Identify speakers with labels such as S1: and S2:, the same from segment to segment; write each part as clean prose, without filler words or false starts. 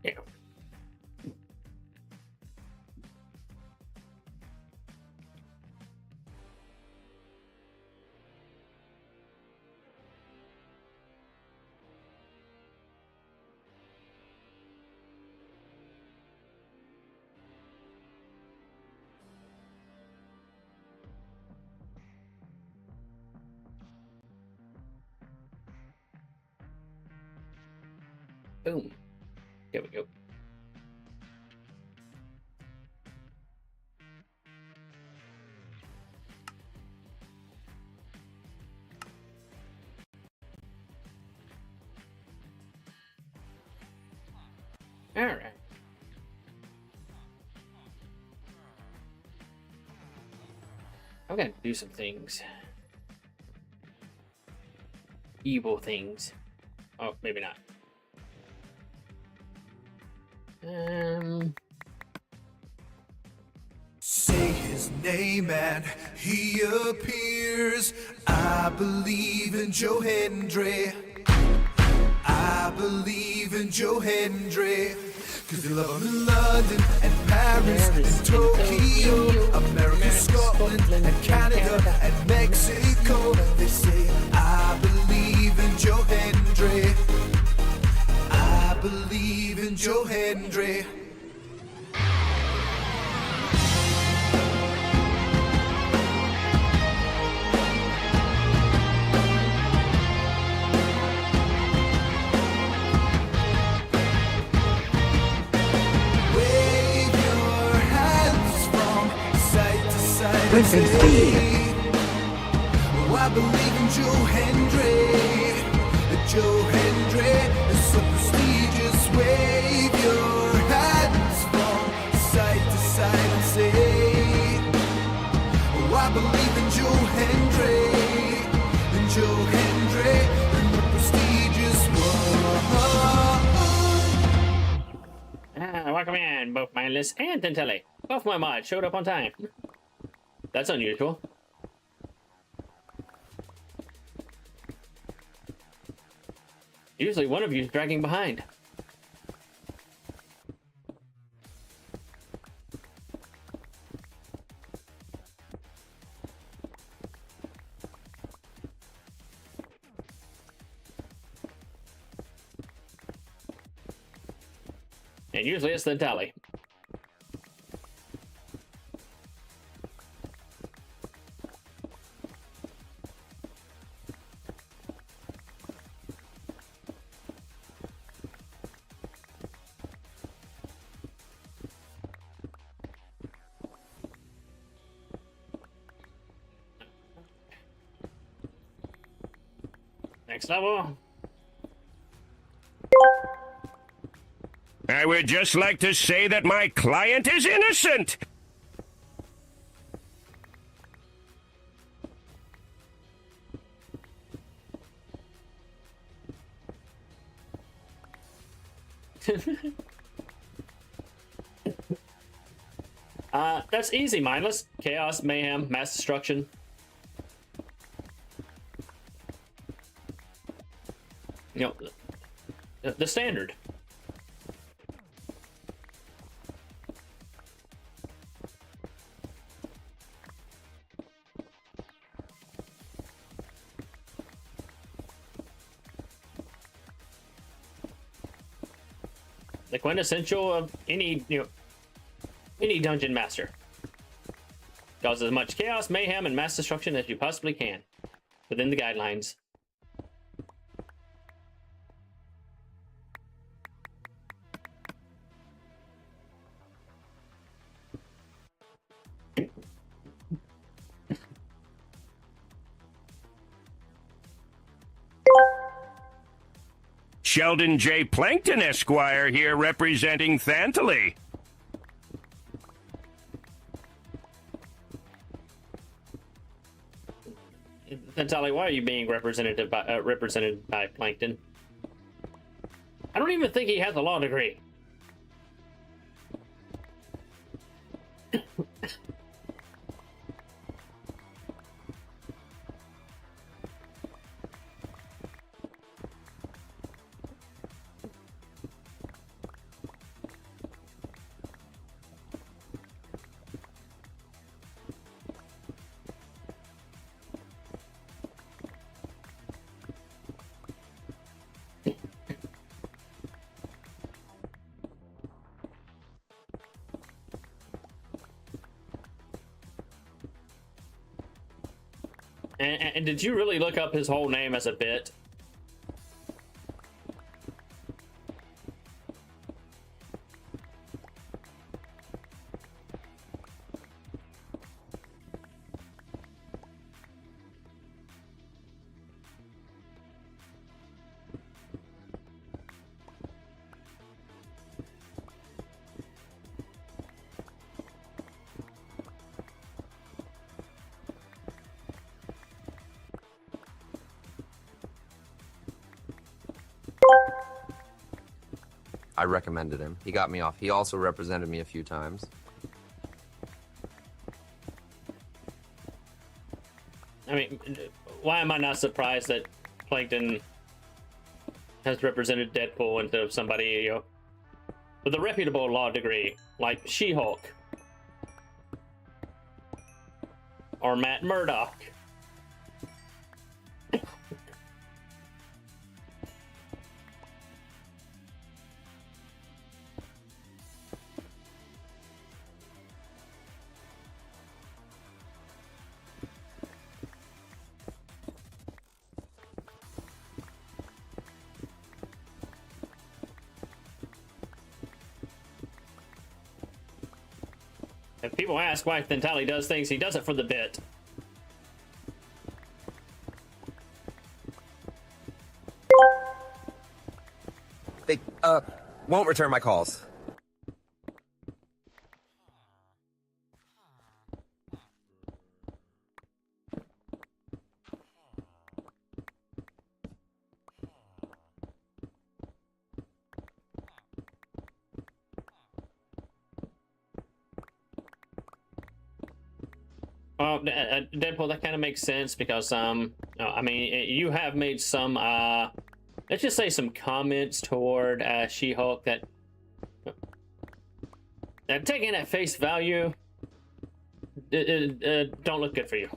S1: Yeah. Boom. There we go. All right. I'm gonna do some things. Evil things. Oh, maybe not.
S2: Say his name and he appears. I believe in Joe Hendry. I believe in Joe Hendry. Cause they love him in London and Paris and Tokyo, America, Scotland and Canada and Mexico. They say, I believe in Joe Hendry. I believe in Joe Hendry. Oh, I believe in Joe Hendry. Joe Hendry is so prestigious. Wave your hands from side to side and say, oh, I believe in Joe Hendry. And Joe Hendry and the prestigious one.
S1: Welcome in, both Mindless and Tintelli. Both my mods showed up on time. That's unusual. Usually one of you is dragging behind. And usually it's the tally. Next level.
S3: I would just like to say that my client is innocent.
S1: That's easy, Mindless. Chaos, mayhem, mass destruction. You know, the standard. The quintessential of any, any dungeon master. Cause as much chaos, mayhem, and mass destruction as you possibly can within the guidelines.
S3: Sheldon J. Plankton Esquire here representing Thantily.
S1: Thantily, why are you being represented by Plankton? I don't even think he has a law degree. And did you really look up his whole name as a bit?
S4: I recommended him. He got me off. He also represented me a few times.
S1: I mean, why am I not surprised that Plankton has represented Deadpool instead of somebody, you know, with a reputable law degree like She-Hulk or Matt Murdock? If people ask why Thentali does things, he does it for the bit.
S4: They, won't return my calls.
S1: Well, Deadpool, that kind of makes sense because, I mean, you have made some, let's just say some comments toward She-Hulk that taken at face value, don't look good for you.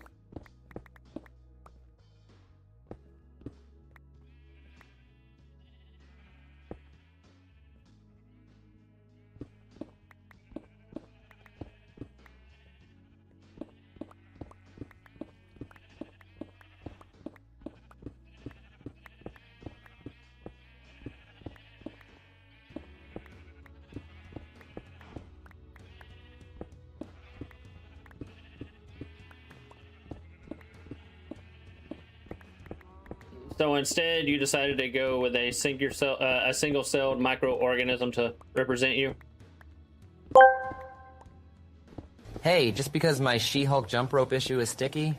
S1: So instead, you decided to go with a single-celled microorganism to represent you.
S4: Hey, just because my She-Hulk jump rope issue is sticky?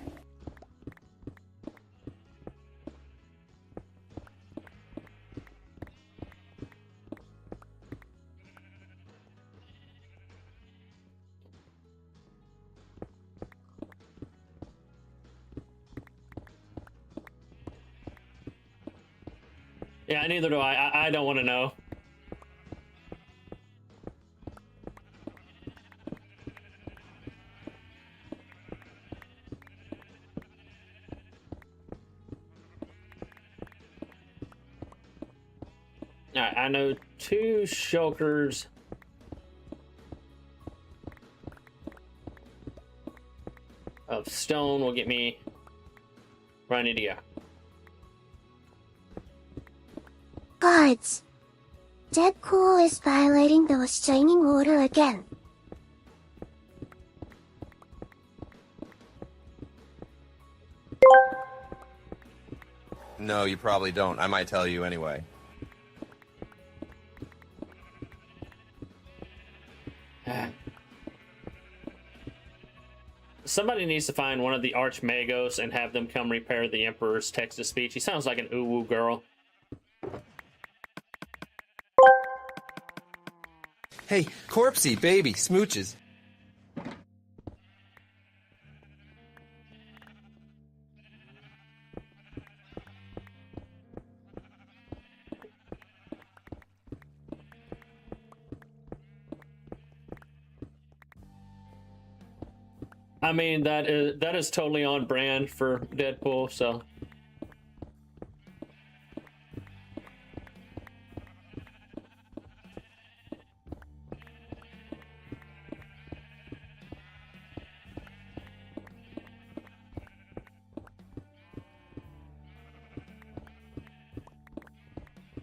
S1: Yeah, neither do I. I don't want to know. Alright, I know 2 shulkers. Of stone will get me running to go.
S5: Guards! Deadpool is violating the restraining order again.
S4: No, you probably don't. I might tell you anyway.
S1: Somebody needs to find one of the Archmagos and have them come repair the Emperor's text-to-speech. He sounds like an uwu girl.
S4: Hey, Corpsey, baby, smooches.
S1: I mean, that is totally on brand for Deadpool, so.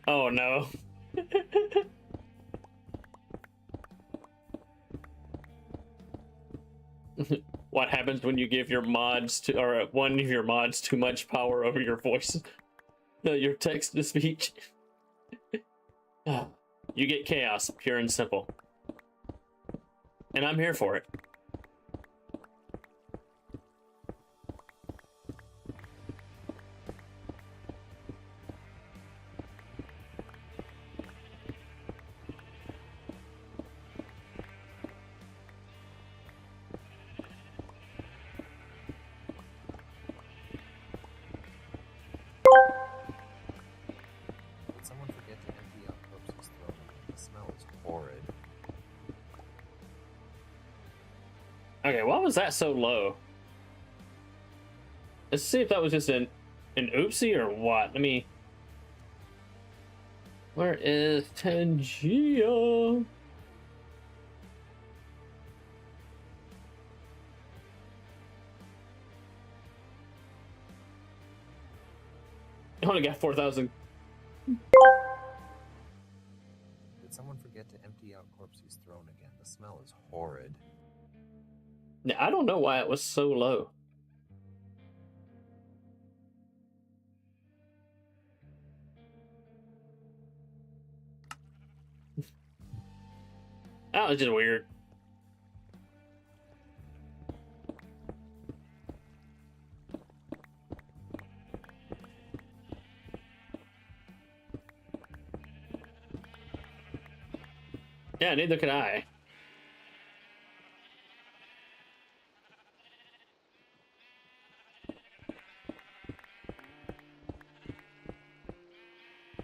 S1: Oh no. What happens when you give your mods to, or one of your mods, too much power over your voice? Your text to speech. You get chaos, pure and simple. And I'm here for it.
S4: Did someone forget to empty out Corpse's throat? The smell is horrid.
S1: Okay, why was that so low? Let's see if that was just an oopsie or what. Let me... Where is Tangia? I only got 4,000.
S4: Did someone forget to empty out Corpse's throne again? The smell is horrid.
S1: Now, I don't know why it was so low. That was just weird. Yeah, neither could I.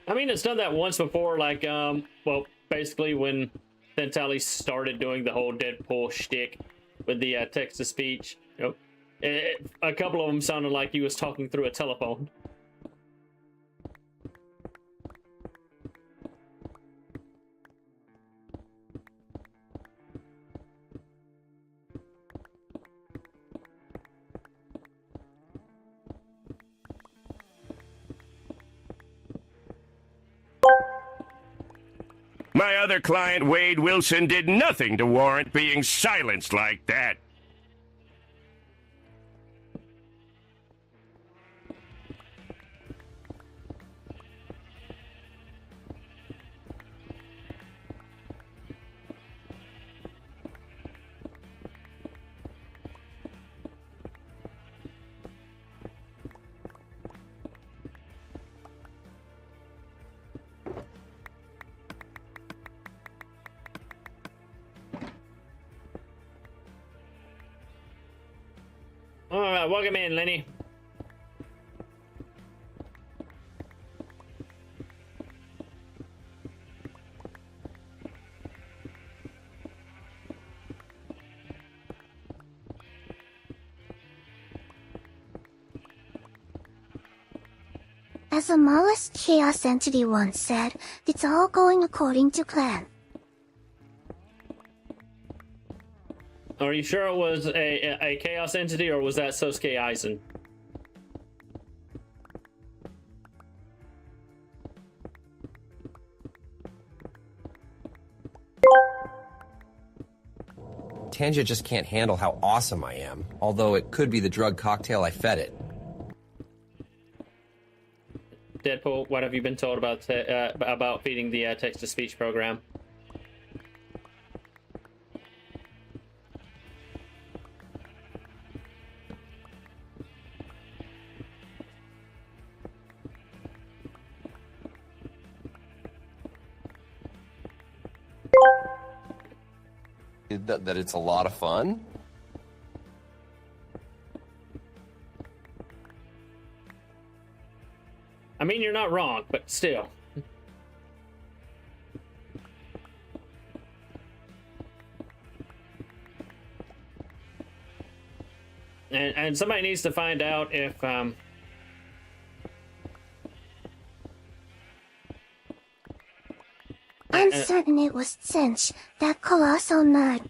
S1: I mean, it's done that once before, like, well, basically when Thentali started doing the whole Deadpool shtick with the text-to-speech. You know, a couple of them sounded like he was talking through a telephone.
S3: My other client, Wade Wilson, did nothing to warrant being silenced like that.
S1: Alright, welcome in, Lenny.
S5: As a smallest chaos entity once said, it's all going according to plan.
S1: Are you sure it was a chaos entity, or was that Sosuke Aizen?
S4: Tangia just can't handle how awesome I am, although it could be the drug cocktail I fed it.
S1: Deadpool, what have you been told about feeding the text-to-speech program?
S4: That it's a lot of fun?
S1: I mean, you're not wrong, but still. And somebody needs to find out if I'm
S5: certain it was Zench, that colossal nerd.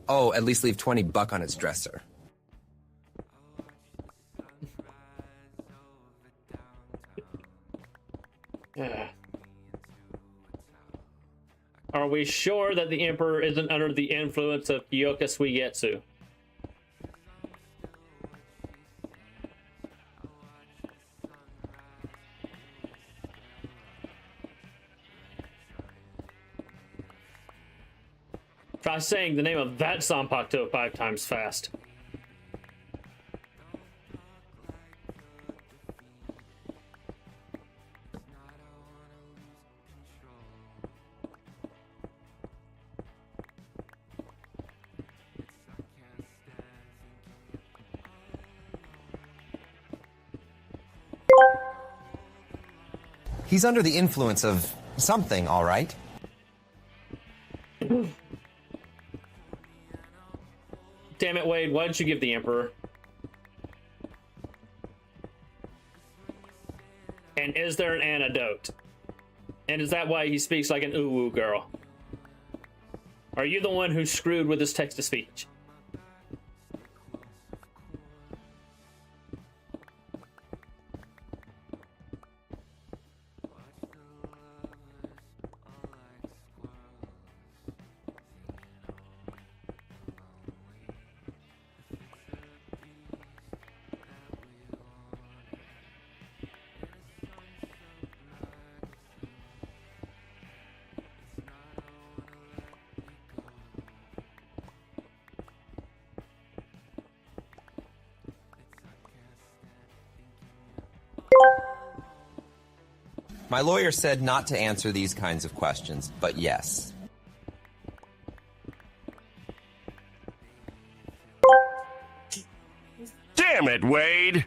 S4: Oh, at least leave $20 on its dresser.
S1: Are we sure that the Emperor isn't under the influence of Kyoka Suigetsu? Try saying the name of that Zanpakuto 5 times fast.
S4: He's under the influence of something, all right?
S1: Damn it, Wade, why didn't you give the Emperor? And is there an antidote? And is that why he speaks like an uwu girl? Are you the one who's screwed with his text-to-speech?
S4: My lawyer said not to answer these kinds of questions, but yes.
S3: Damn it, Wade!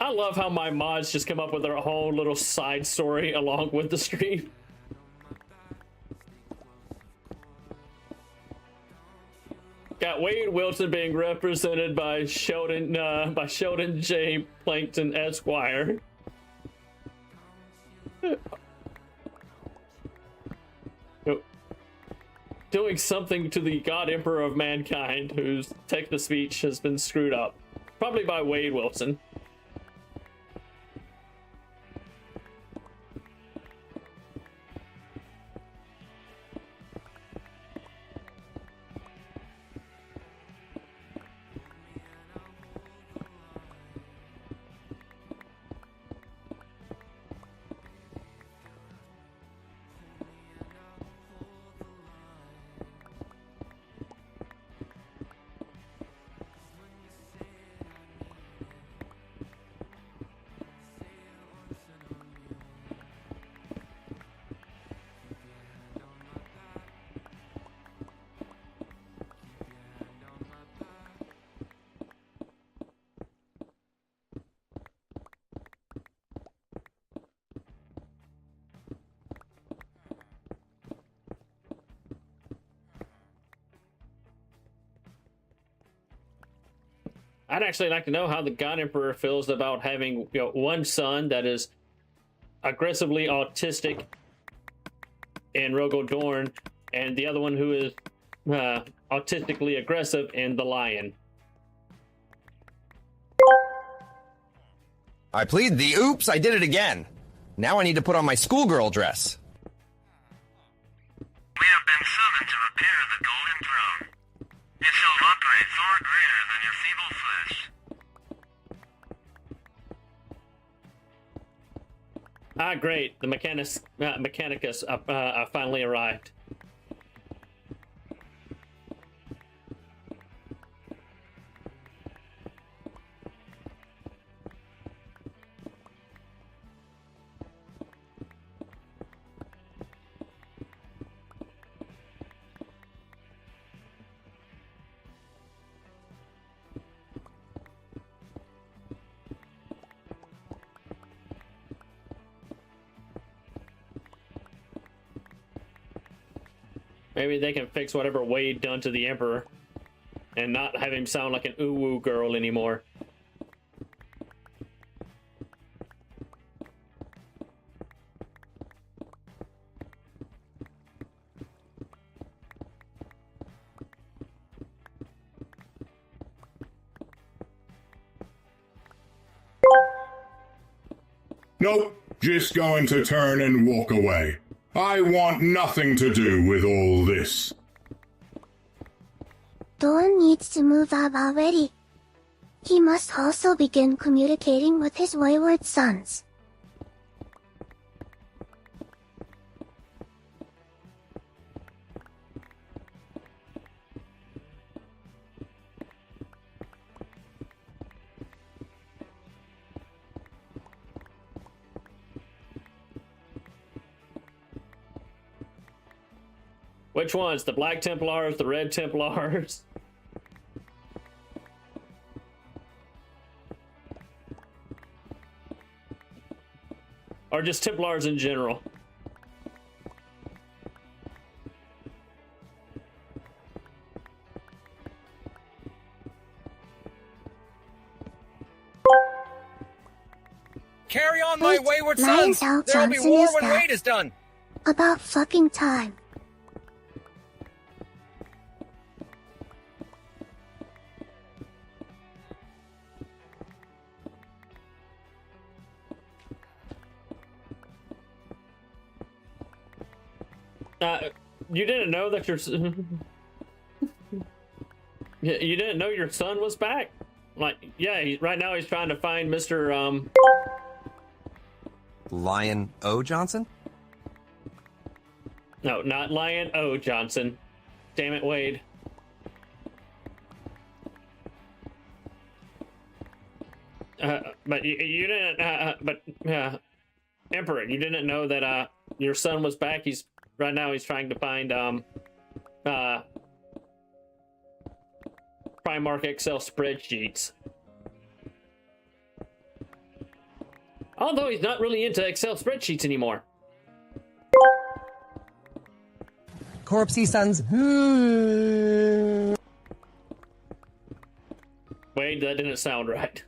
S1: I love how my mods just come up with their whole little side story along with the stream. Got Wade Wilson being represented by Sheldon J. Plankton Esquire. Doing something to the God Emperor of Mankind, whose text-to-speech has been screwed up. Probably by Wade Wilson. I'd actually like to know how the God Emperor feels about having, one son that is aggressively autistic in Rogo Dorn, and the other one who is autistically aggressive in The Lion.
S4: I plead the oops, I did it again. Now I need to put on my schoolgirl dress.
S6: We have been summoned to repair the Golden Throne. It shall operate far greater than your feeble flesh.
S1: Ah, great. The Mechanicus finally arrived. Maybe they can fix whatever Wade done to the Emperor and not have him sound like an uwu girl anymore.
S7: Nope, just going to turn and walk away. I want nothing to do with all this.
S5: Dolan needs to move out already. He must also begin communicating with his wayward sons.
S1: Which ones? The Black Templars, the Red Templars? Or just Templars in general?
S4: Carry on, my
S5: Wait,
S4: wayward
S5: Lion's
S4: sons!
S5: Al
S4: There'll be
S5: Johnson
S4: war
S5: is
S4: when
S5: that?
S4: Wade is done!
S5: About fucking time.
S1: You didn't know that your you didn't know your son was back? Like, yeah, right now he's trying to find Mr.
S4: Lion O. Johnson?
S1: No, not Lion O. Johnson. Damn it, Wade. But you didn't. Emperor, you didn't know that your son was back. He's right now. He's trying to find Primarch Excel spreadsheets. Although he's not really into Excel spreadsheets anymore.
S4: Corpsey sons.
S1: Wade, that didn't sound right.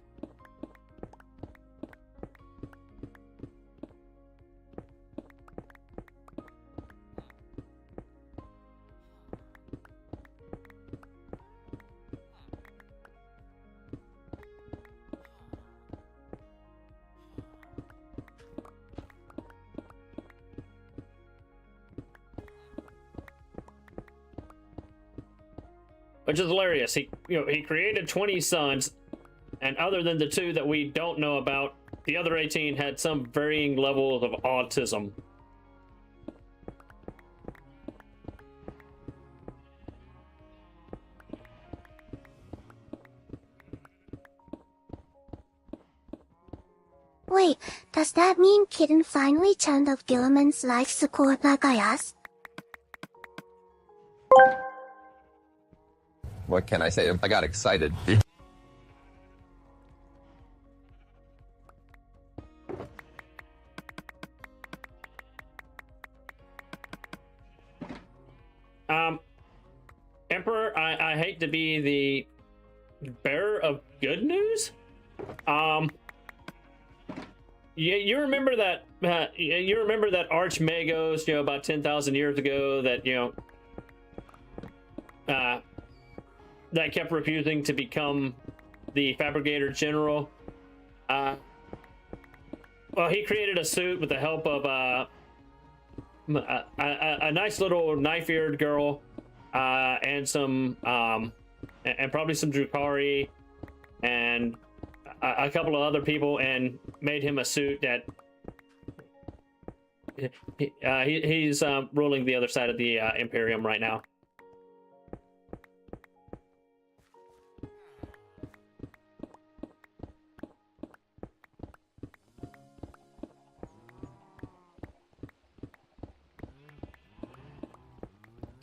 S1: Which is hilarious. He created 20 sons, and other than the 2 that we don't know about, the other 18 had some varying levels of autism.
S5: Wait, does that mean Kitten finally turned up Gilliman's life support like I asked?
S4: What can I say? I got excited.
S1: Emperor, I hate to be the bearer of good news. You remember that? You remember that Archmagos, about 10,000 years ago, that that kept refusing to become the Fabricator General. Well, he created a suit with the help of a nice little knife-eared girl, and some and probably some Drukhari and a couple of other people, and made him a suit that he's ruling the other side of the Imperium right now.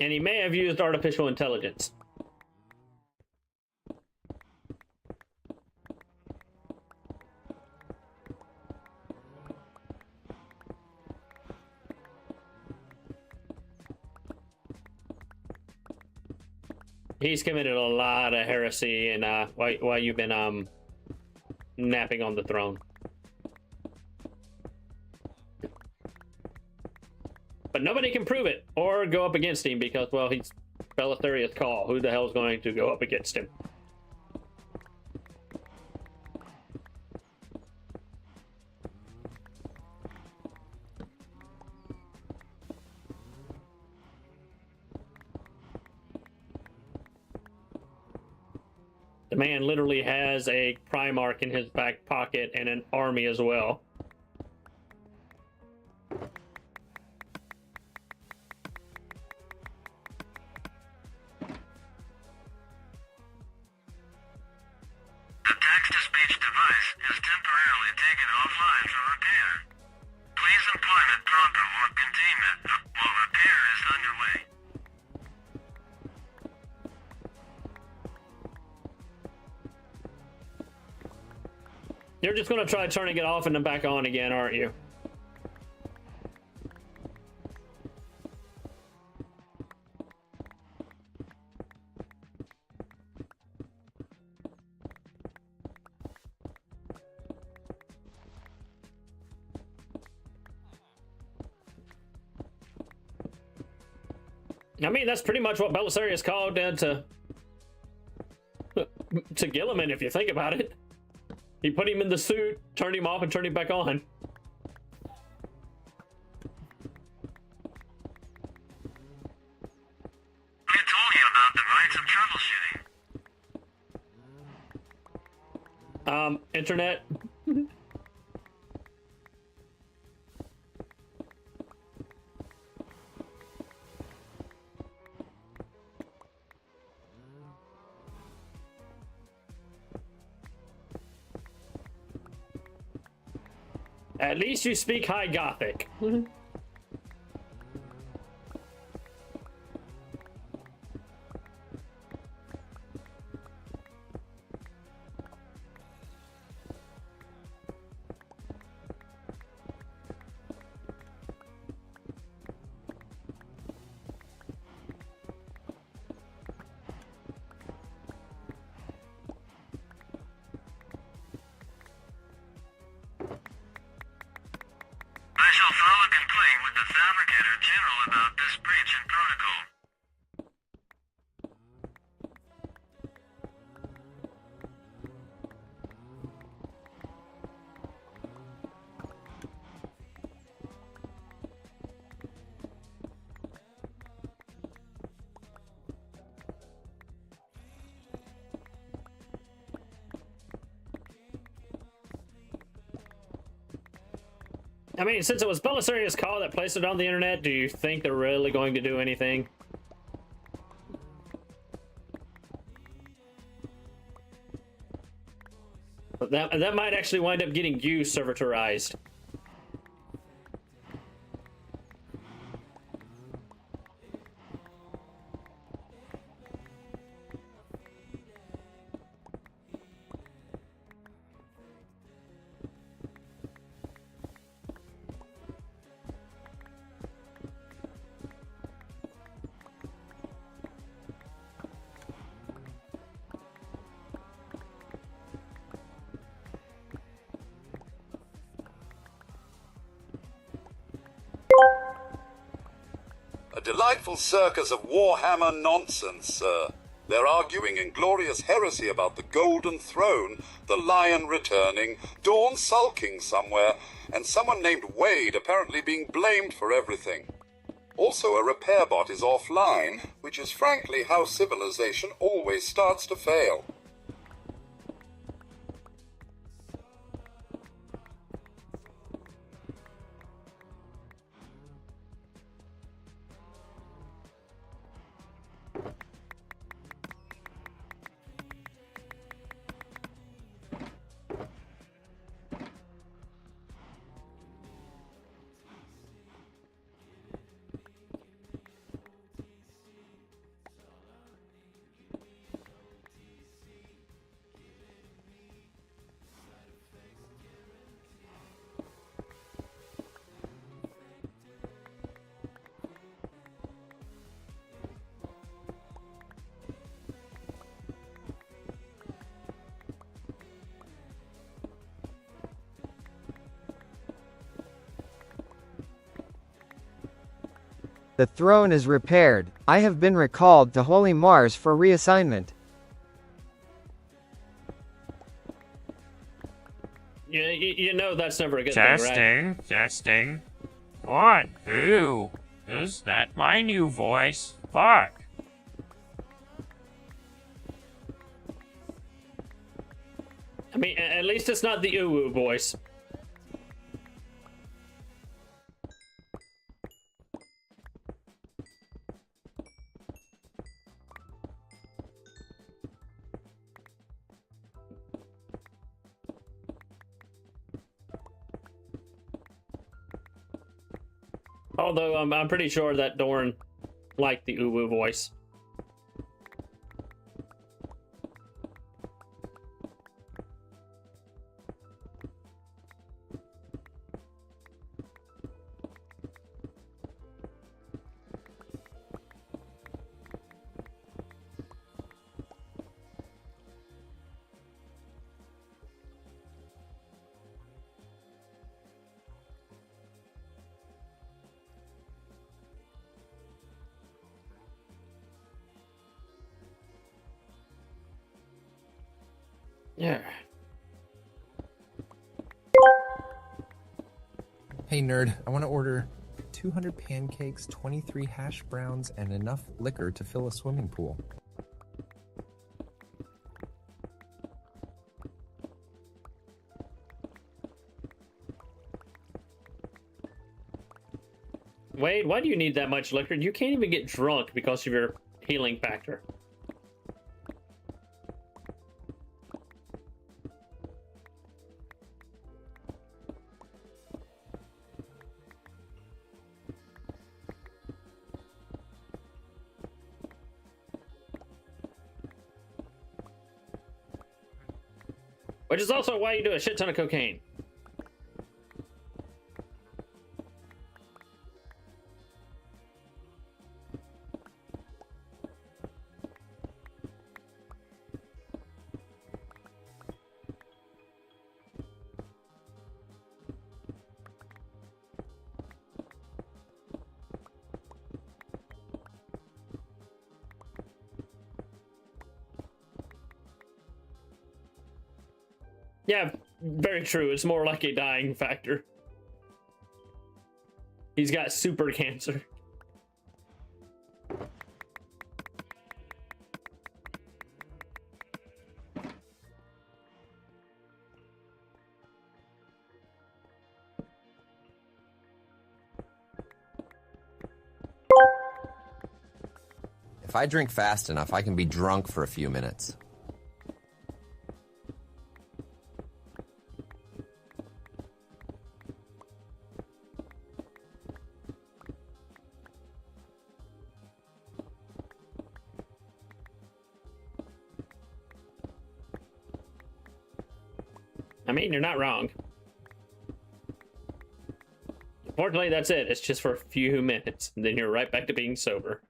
S1: And he may have used artificial intelligence. He's committed a lot of heresy, and while you've been napping on the throne. But nobody can prove it or go up against him because, well, he's Belisarius Cawl. Who the hell's going to go up against him? The man literally has a Primarch in his back pocket and an army as well.
S6: The text-to-speech device is temporarily taken offline for repair. Please employ it pronto or containment while repair is underway.
S1: You're just gonna try turning it off and then back on again, aren't you? I mean, that's pretty much what Belisarius called to Guilliman, if you think about it. He put him in the suit, turned him off, and turned him back on.
S6: I told you about the rights of troubleshooting.
S1: Internet. At least you speak High Gothic.
S6: I shall file a complaint with the Fabricator General about this breach in protocol.
S1: I mean, since it was Belisarius' call that placed it on the internet, do you think they're really going to do anything? But that might actually wind up getting you servitorized.
S8: A delightful circus of Warhammer nonsense, sir. They're arguing inglorious heresy about the Golden Throne, the Lion returning, Dawn sulking somewhere, and someone named Wade apparently being blamed for everything. Also, a repair bot is offline, which is frankly how civilization always starts to fail.
S9: The throne is repaired. I have been recalled to Holy Mars for reassignment.
S1: You know that's never a good thing, right?
S10: Testing. What? Who? Is that my new voice? Fuck.
S1: I mean, at least it's not the Uwu voice. Although I'm pretty sure that Dorn liked the Uwu voice. Yeah.
S4: Hey, nerd, I want to order 200 pancakes, 23 hash browns, and enough liquor to fill a swimming pool.
S1: Wade, why do you need that much liquor? You can't even get drunk because of your healing factor. Which is also why you do a shit ton of cocaine. Yeah, very true. It's more like a dying factor. He's got super cancer.
S4: If I drink fast enough, I can be drunk for a few minutes.
S1: I mean, you're not wrong. Fortunately, that's it. It's just for a few minutes, and then you're right back to being sober.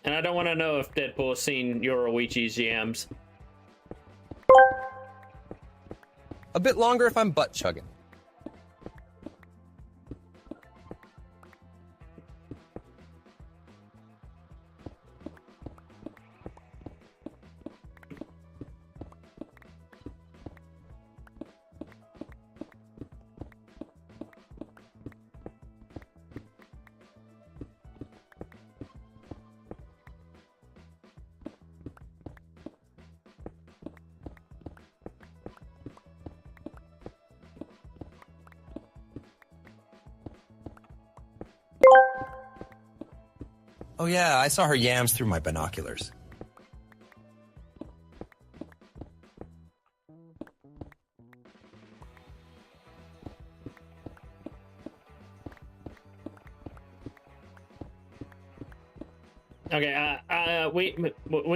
S1: And I don't want to know if Deadpool has seen Yoroichi's yams.
S4: A bit longer if I'm butt chugging. Oh yeah, I saw her yams through my binoculars.
S1: Okay, we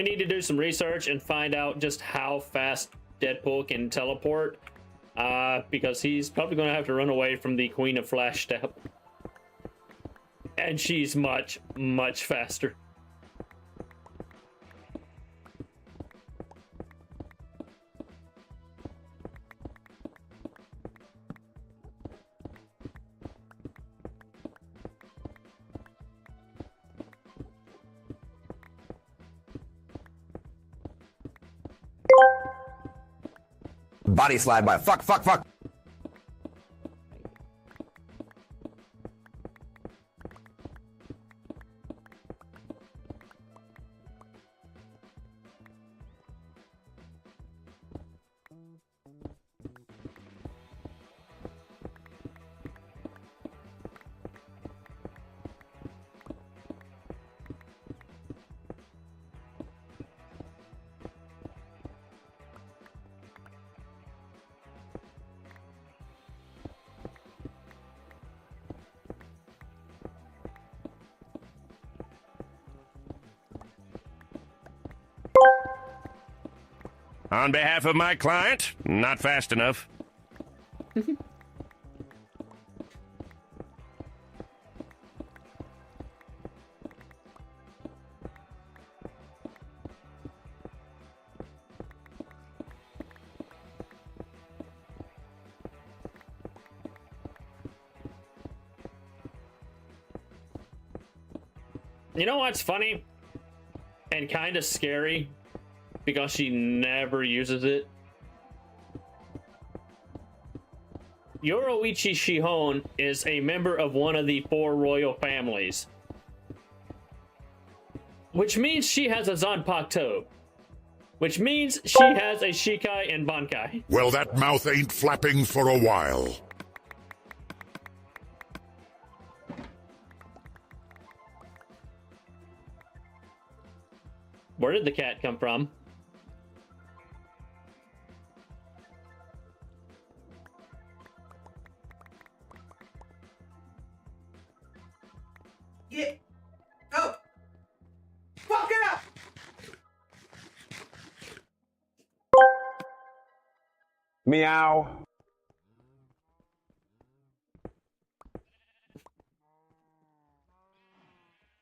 S1: need to do some research and find out just how fast Deadpool can teleport, because he's probably going to have to run away from the Queen of Flash Step. And she's much, much faster.
S11: body slide by. Fuck, fuck, fuck.
S3: On behalf of my client, not fast enough.
S1: You know what's funny and kind of scary? Because she never uses it. Yoroichi Shihon is a member of one of the 4 royal families. Which means she has a Zanpakuto. Which means she has a Shikai and Bankai.
S12: Well, that mouth ain't flapping for a while.
S1: Where did the cat come from?
S2: Get up! Fuck it up!
S11: Meow.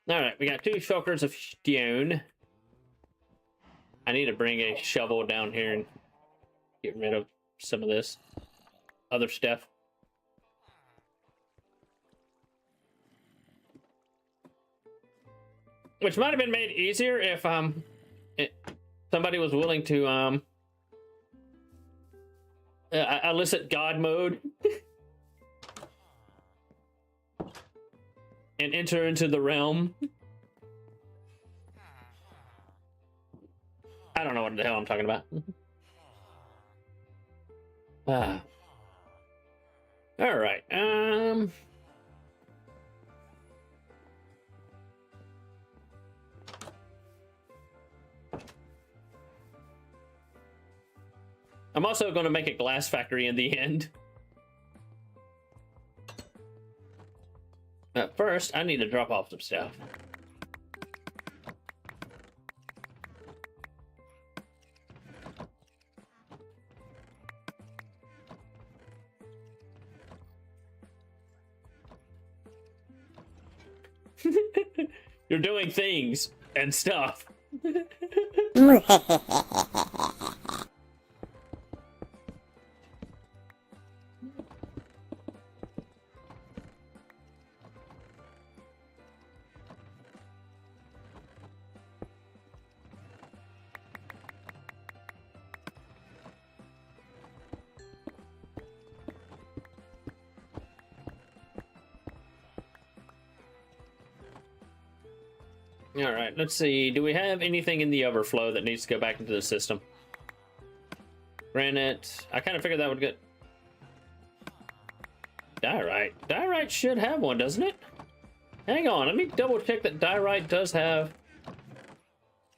S1: Alright, we got 2 shulkers of stone. I need to bring a shovel down here and get rid of some of this other stuff. Which might have been made easier if somebody was willing to elicit God mode and enter into the realm. I don't know what the hell I'm talking about. All right. I'm also going to make a glass factory in the end. But first, I need to drop off some stuff. You're doing things and stuff. All right, let's see. Do we have anything in the overflow that needs to go back into the system? Granite. I kind of figured that would get... Diorite. Diorite should have one, doesn't it? Hang on, let me double check that Diorite does have...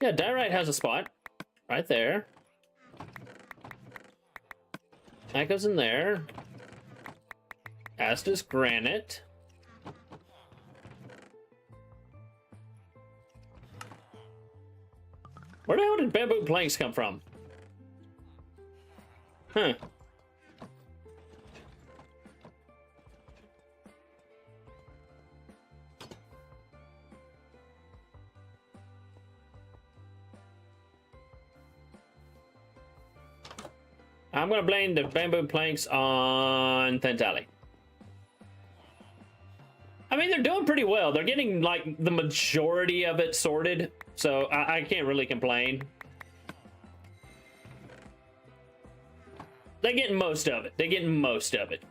S1: Yeah, Diorite has a spot. Right there. That goes in there. As does granite. Where the hell did bamboo planks come from? Huh. I'm gonna blame the bamboo planks on Thentali. I mean, they're doing pretty well. They're getting, like, the majority of it sorted, so I can't really complain. They're getting most of it. They're getting most of it.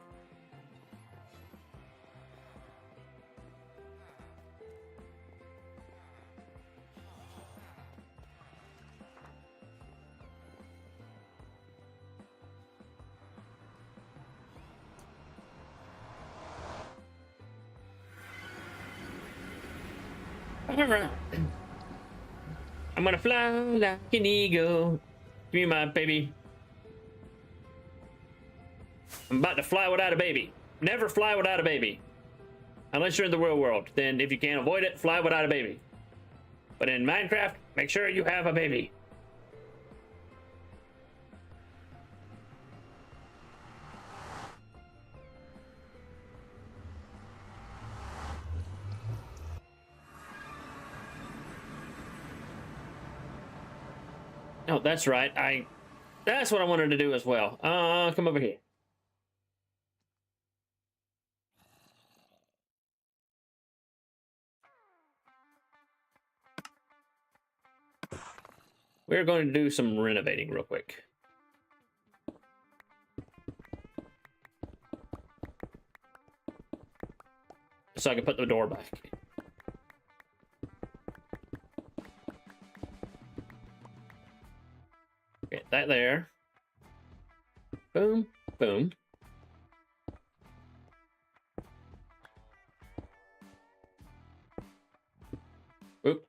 S1: Alright. I'm gonna fly like an eagle. Give me my baby. I'm about to fly without a baby. Never fly without a baby. Unless you're in the real world. Then if you can't avoid it, fly without a baby. But in Minecraft, make sure you have a baby. Oh, that's right. That's what I wanted to do as well. Come over here. We're going to do some renovating real quick. So I can put the door back. Get that there. Boom, boom. Oop.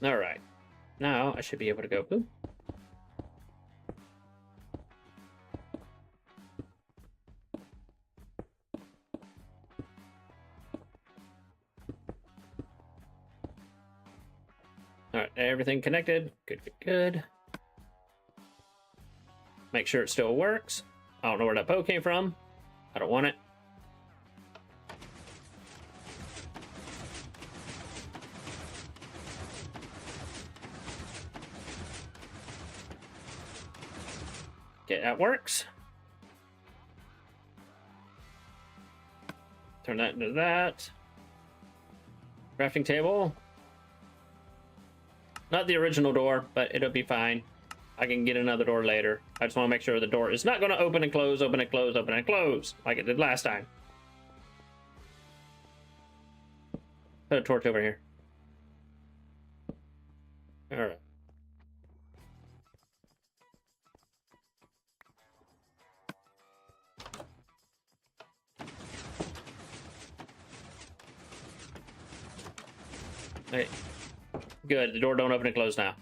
S1: All right. Now I should be able to go boom. All right, everything connected. Good, good, good. Make sure it still works. I don't know where that bow came from. I don't want it. Okay, that works. Turn that into that. Crafting table. Not the original door, but it'll be fine. I can get another door later. I just want to make sure the door is not going to open and close, open and close, open and close, like it did last time. Put a torch over here. All right. Hey. Good, the door don't open and close now.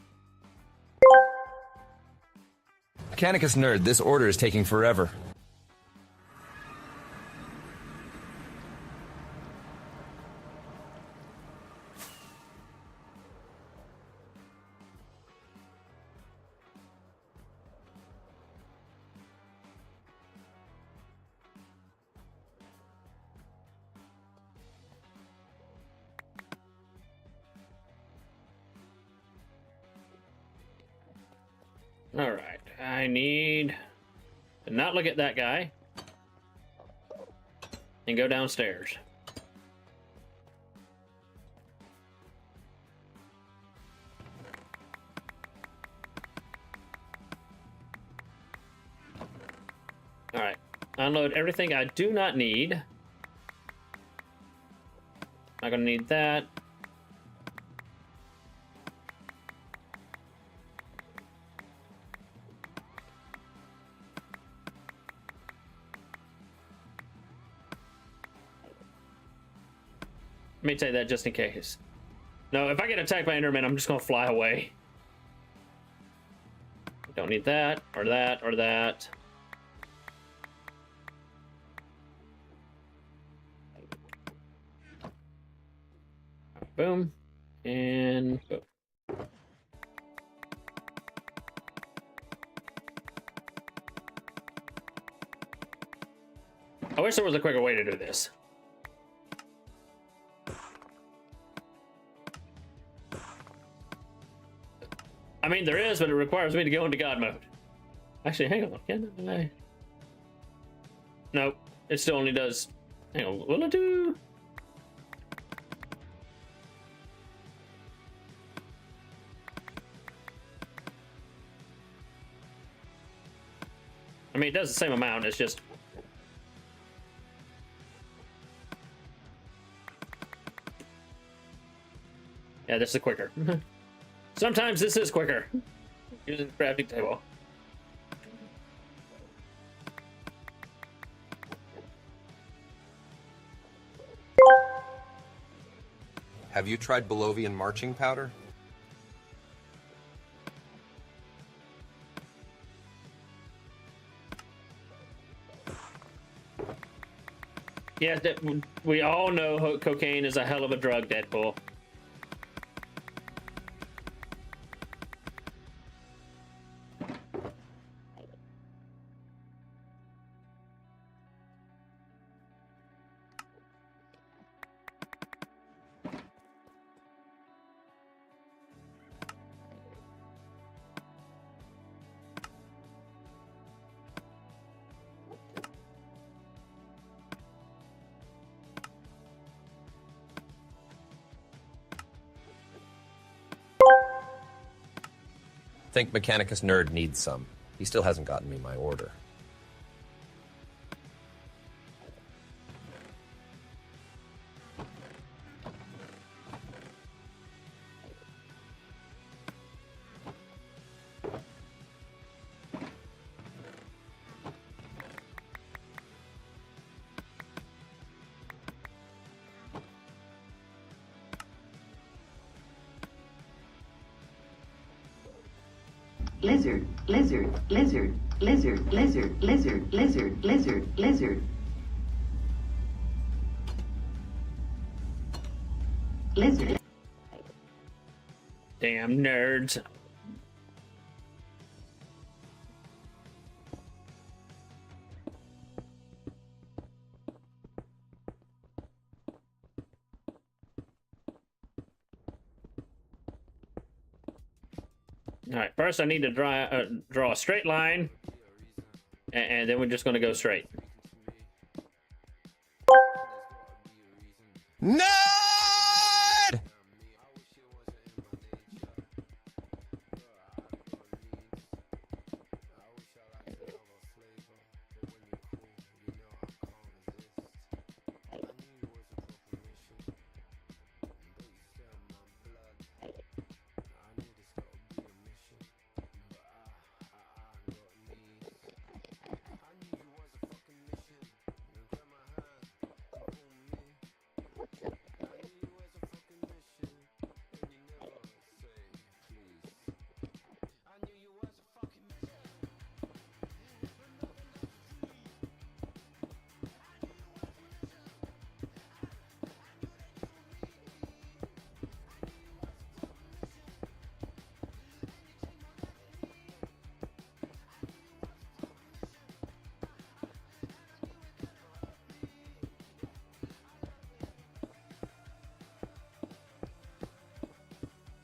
S4: Mechanicus nerd, this order is taking forever.
S1: All right, I need to not look at that guy and go downstairs. All right, unload everything I do not need. Not gonna need that. Let me take that just in case. No, if I get attacked by Enderman, I'm just gonna fly away. Don't need that, or that, or that. Boom. And boom. I wish there was a quicker way to do this. I mean, there is, but it requires me to go into God mode. Actually, hang on. Can I? Nope. It still only does. Hang on. Will it do? I mean, it does the same amount. It's just... Yeah, this is quicker. Sometimes this is quicker. Using the crafting table.
S4: Have you tried Bolovian marching powder?
S1: Yeah, we all know cocaine is a hell of a drug, Deadpool.
S4: Think Mechanicus Nerd needs some. He still hasn't gotten me my order.
S13: Lizard, lizard, lizard, lizard, lizard, lizard, lizard, lizard, lizard. Lizard.
S1: Damn nerds. Alright, first I need to draw a straight line, and then we're just going to go straight.
S4: No!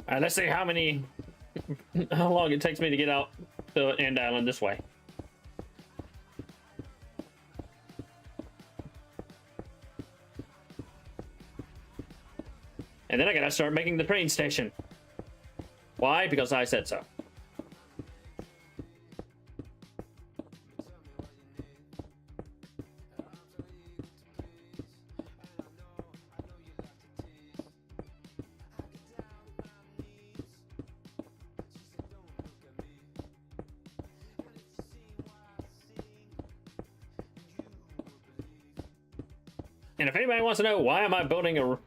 S1: Alright, let's see how long it takes me to get out to End Island this way. And then I gotta start making the train station. Why? Because I said so. And if anybody wants to know why am I building a...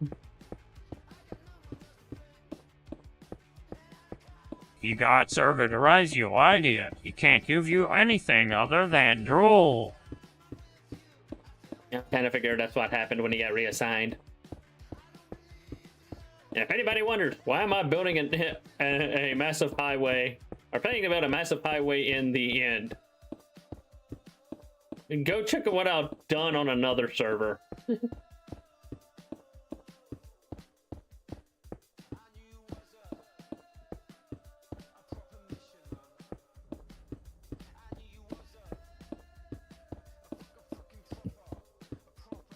S10: He got Server to raise your idea. He can't give you anything other than drool.
S1: I kind of figured that's what happened when he got reassigned. And if anybody wonders, why am I building a massive highway, or planning to build a massive highway in the end? Go check out what I've done on another server.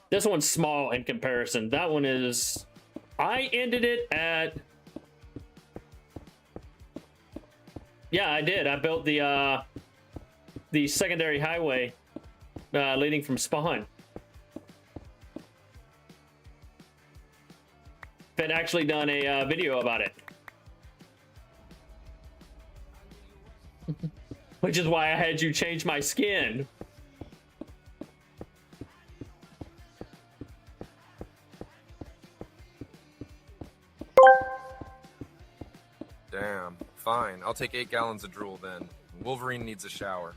S1: This one's small in comparison. That one is... I ended it at... Yeah, I did. I built the the secondary highway leading from spawn. I've actually done a video about it. Which is why I had you change my skin.
S4: Damn. Fine. I'll take 8 gallons of drool then. Wolverine needs a shower.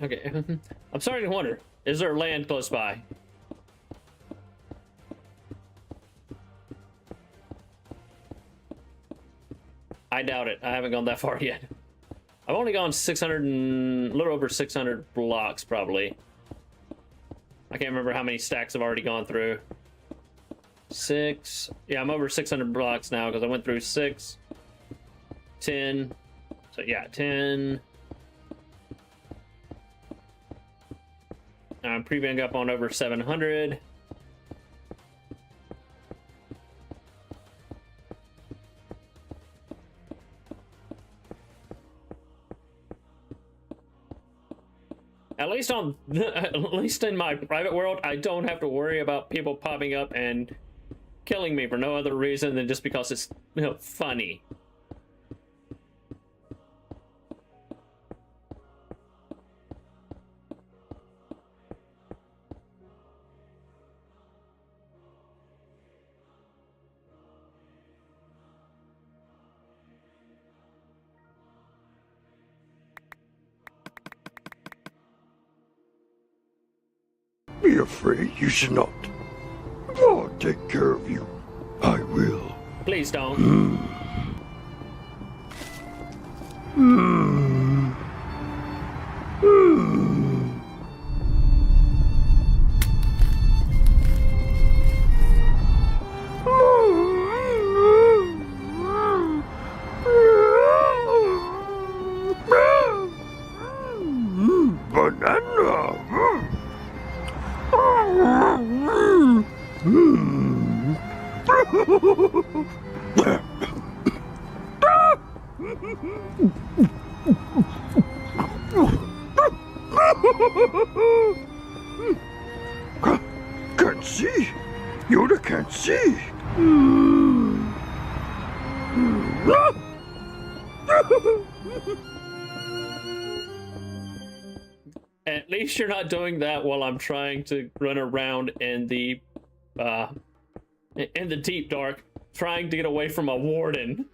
S1: Okay, I'm starting to wonder, is there land close by? I doubt it. I haven't gone that far yet. I've only gone 600 and a little over 600 blocks probably. I can't remember how many stacks I've already gone through. 6. Yeah, I'm over 600 blocks now because I went through 6, 10. So yeah, 10. I'm creeping up on over 700. At least in my private world, I don't have to worry about people popping up and killing me for no other reason than just because it's, you know, funny.
S14: Be afraid, you should not. I'll take care of you. I will.
S1: Please don't.
S14: Can't see. Yoda can't see.
S1: At least you're not doing that while I'm trying to run around in the deep dark, trying to get away from a warden.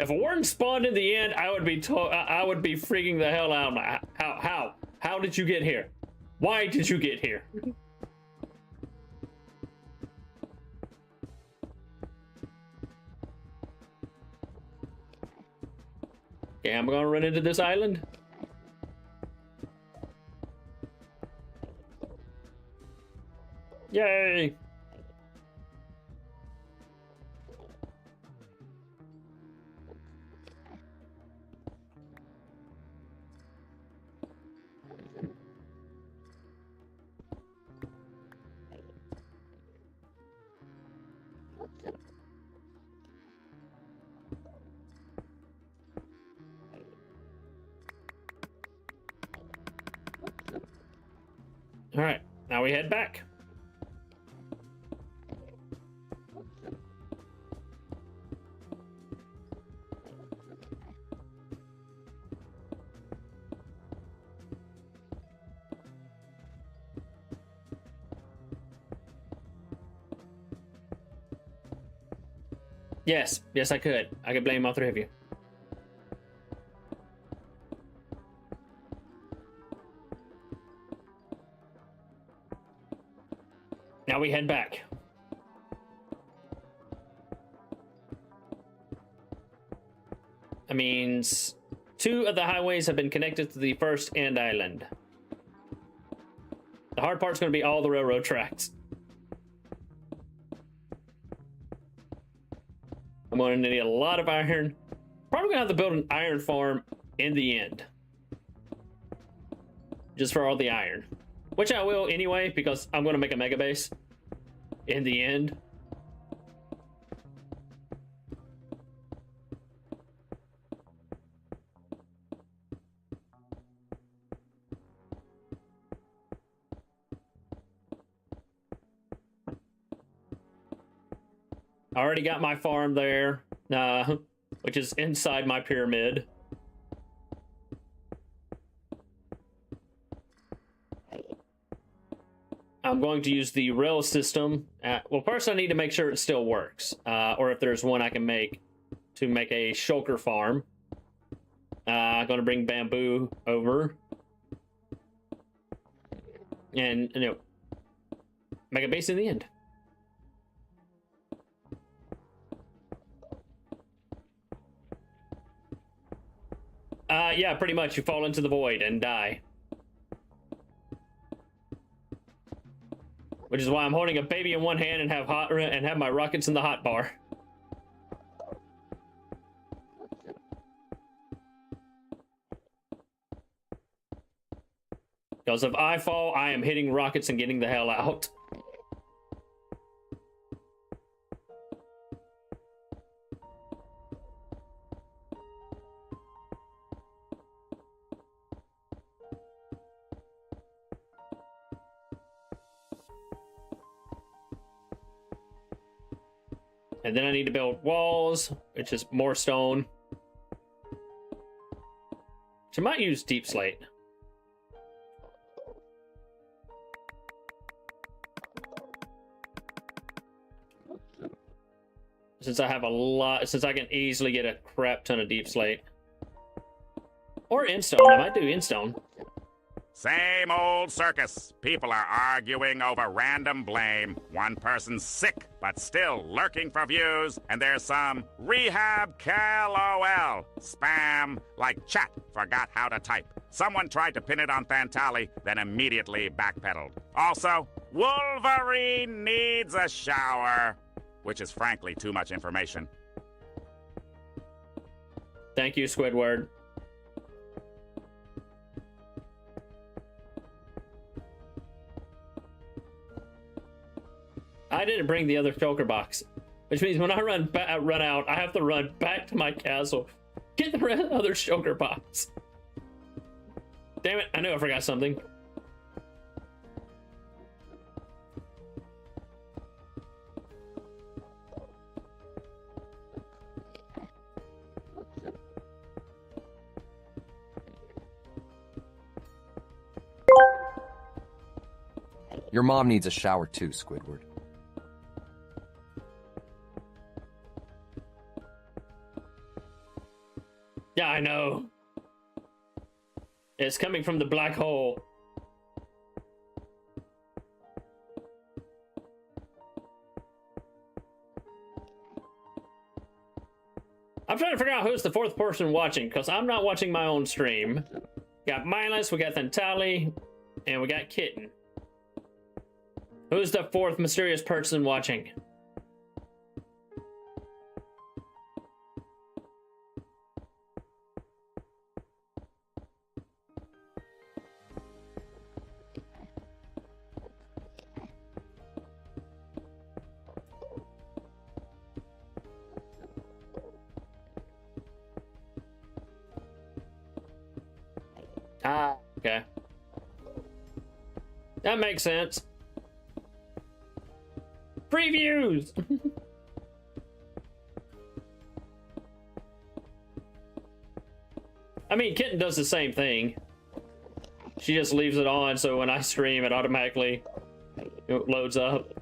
S1: If a warden spawned in the end, I would be freaking the hell out. How did you get here? Why did you get here? Okay, I'm gonna run into this island. Yay! Now we head back. Yes, yes, I could. I could blame all three of you. Now we head back. That means 2 of the highways have been connected to the first end island. The hard part's going to be all the railroad tracks. I'm going to need a lot of iron. Probably going to have to build an iron farm in the end. Just for all the iron. Which I will anyway, because I'm going to make a mega base in the end. I already got my farm there, which is inside my pyramid. I'm going to use the rail system. Well, first I need to make sure it still works, or if there's one I can make to make a shulker farm. I'm going to bring bamboo over. And, you know, make a base in the end. Yeah, pretty much. You fall into the void and die. Which is why I'm holding a baby in one hand and have my rockets in the hot bar. Because if I fall, I am hitting rockets and getting the hell out. And then I need to build walls, which is more stone. Which I might use deep slate. Since I have a lot, since I can easily get a crap ton of deep slate. Or endstone, I might do endstone.
S15: Same old circus. People are arguing over random blame. One person's sick, but still lurking for views, and there's some rehab LOL. Spam, like chat forgot how to type. Someone tried to pin it on Thantali, then immediately backpedaled. Also, Wolverine needs a shower, which is frankly too much information.
S1: Thank you, Squidward. I didn't bring the other shulker box, which means when I run out, I have to run back to my castle, get the other shulker box. Damn it, I knew I forgot something.
S4: Your mom needs a shower too, Squidward.
S1: Yeah, I know. It's coming from the black hole. I'm trying to figure out who's the 4th person watching, because I'm not watching my own stream. We got Mindless, we got Thantali, and we got Kitten. Who's the 4th mysterious person watching? Okay. That makes sense. Previews! I mean, Kitten does the same thing. She just leaves it on, so when I stream, it automatically loads up.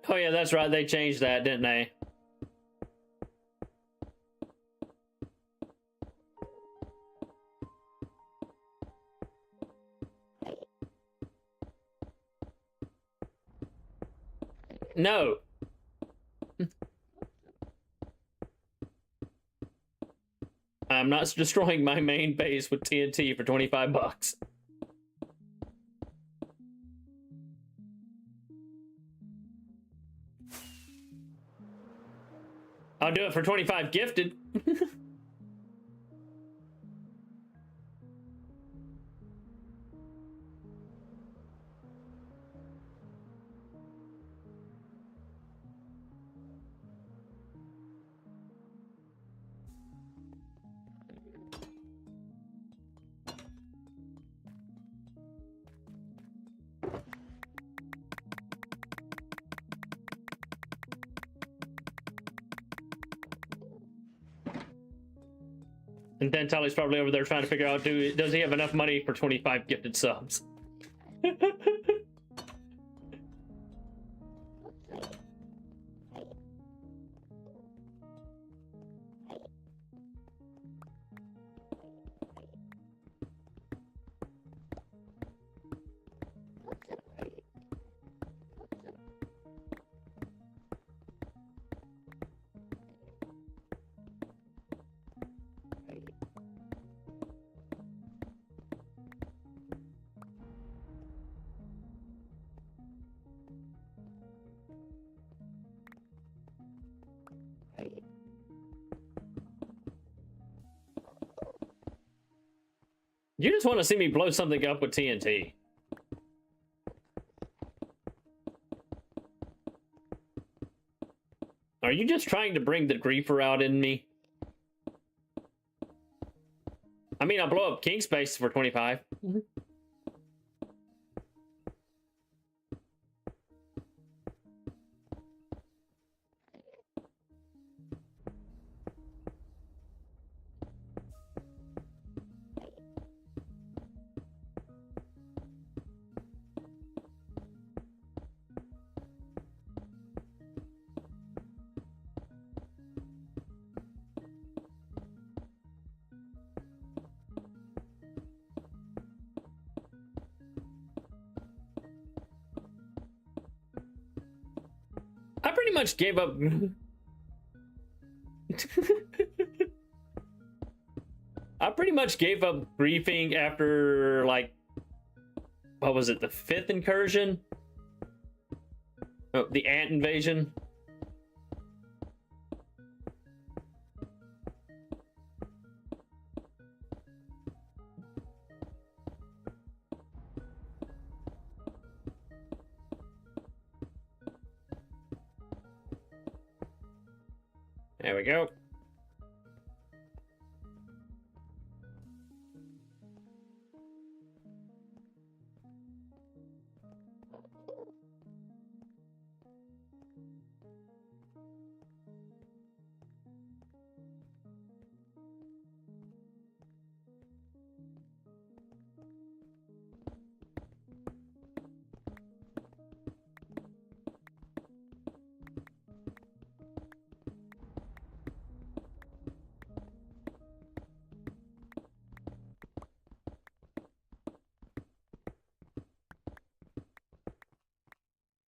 S1: Oh yeah, that's right. They changed that, didn't they? No. I'm not destroying my main base with TNT for 25 bucks. I'll do it for 25 gifted. And Dentali's probably over there trying to figure out, does he have enough money for 25 gifted subs? You just want to see me blow something up with TNT. Are you just trying to bring the griefer out in me? I mean, I'll blow up King Space for 25. I pretty much gave up. I pretty much gave up griefing after, like, what was it, the 5th incursion? Oh, the ant invasion. There we go.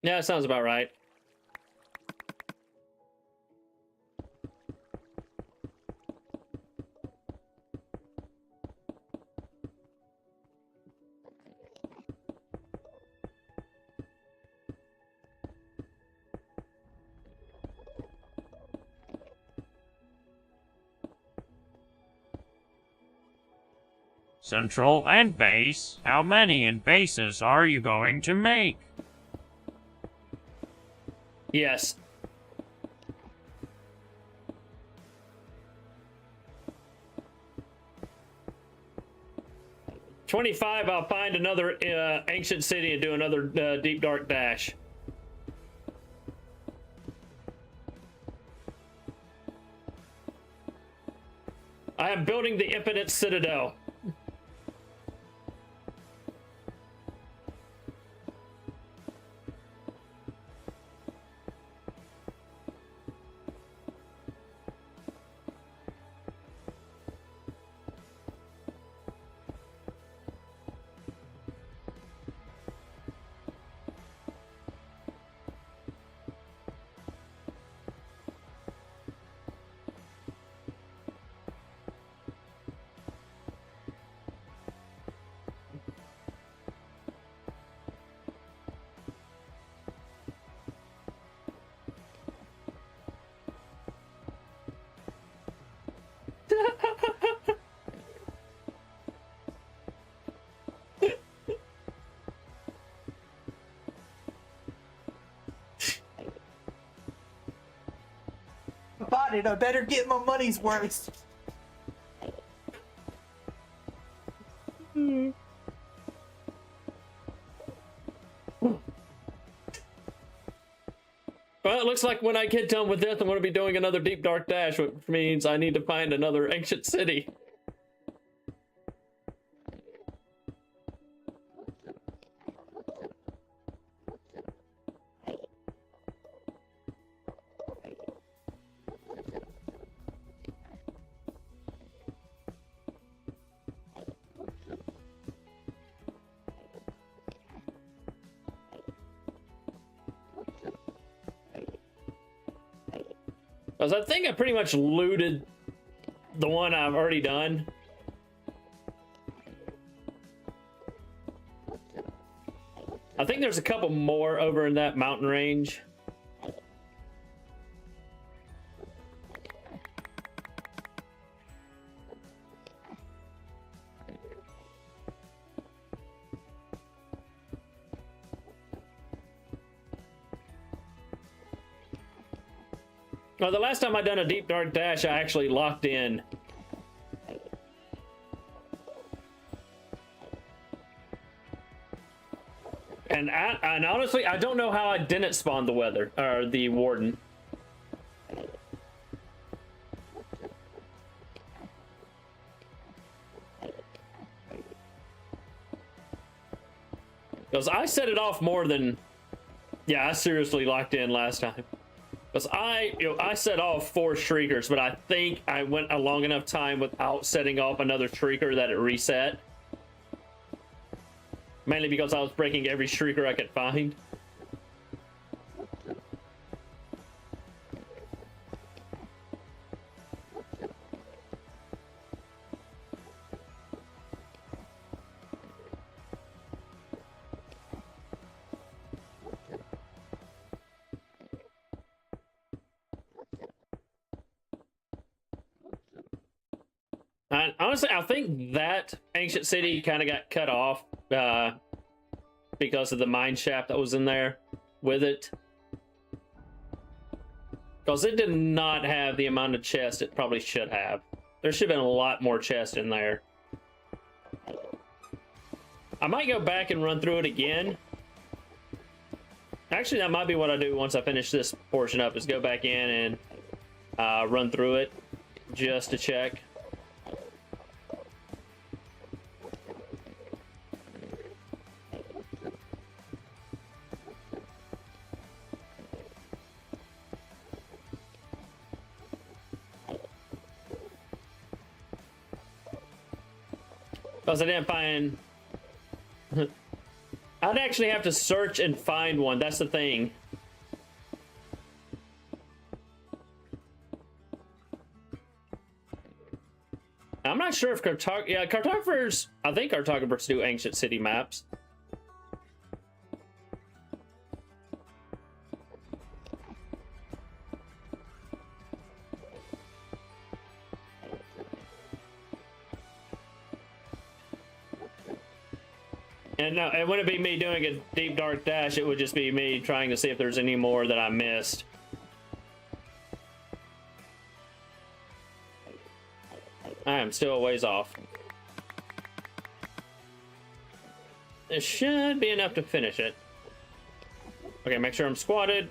S1: Yeah, that sounds about right.
S10: Central and base? How many in bases are you going to make?
S1: Yes. $25, I'll find another ancient city and do another deep dark dash. I am building the Infinite Citadel.
S16: Bought it. I better get my money's worth.
S1: Well, it looks like when I get done with this, I'm going to be doing another deep dark dash, which means I need to find another ancient city. Because I think I pretty much looted the one I've already done. I think there's a couple more over in that mountain range. Well, the last time I done a deep dark dash, I actually locked in. And honestly, I don't know how I didn't spawn the weather or the warden. Because I set it off more than... Yeah, I seriously locked in last time. Because I set off 4 shriekers, but I think I went a long enough time without setting off another shrieker that it reset. Mainly because I was breaking every shrieker I could find. Honestly, I think that ancient city kind of got cut off because of the mine shaft that was in there with it. Because it did not have the amount of chest it probably should have. There should have been a lot more chest in there. I might go back and run through it again. Actually, that might be what I do once I finish this portion up, is go back in and run through it just to check. Because I didn't find... I'd actually have to search and find one. That's the thing. I'm not sure if cartographers... I think cartographers do ancient city maps. And no, it wouldn't be me doing a deep dark dash, it would just be me trying to see if there's any more that I missed. I am still a ways off. It should be enough to finish it. Okay, make sure I'm squatted.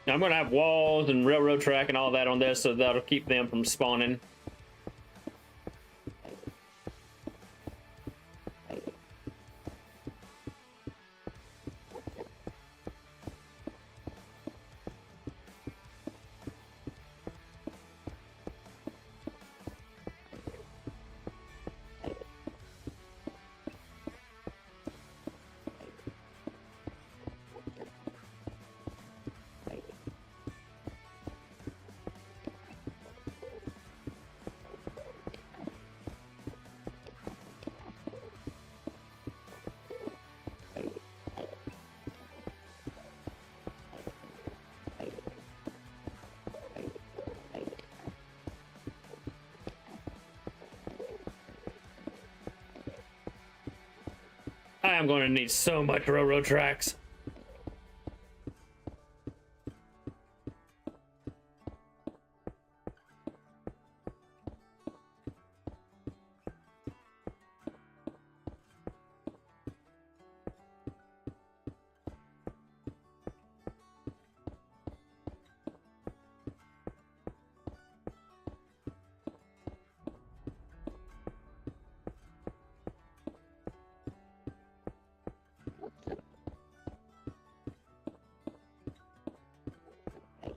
S1: Now I'm gonna have walls and railroad track and all that on this, so that'll keep them from spawning. I am going to need so much railroad tracks.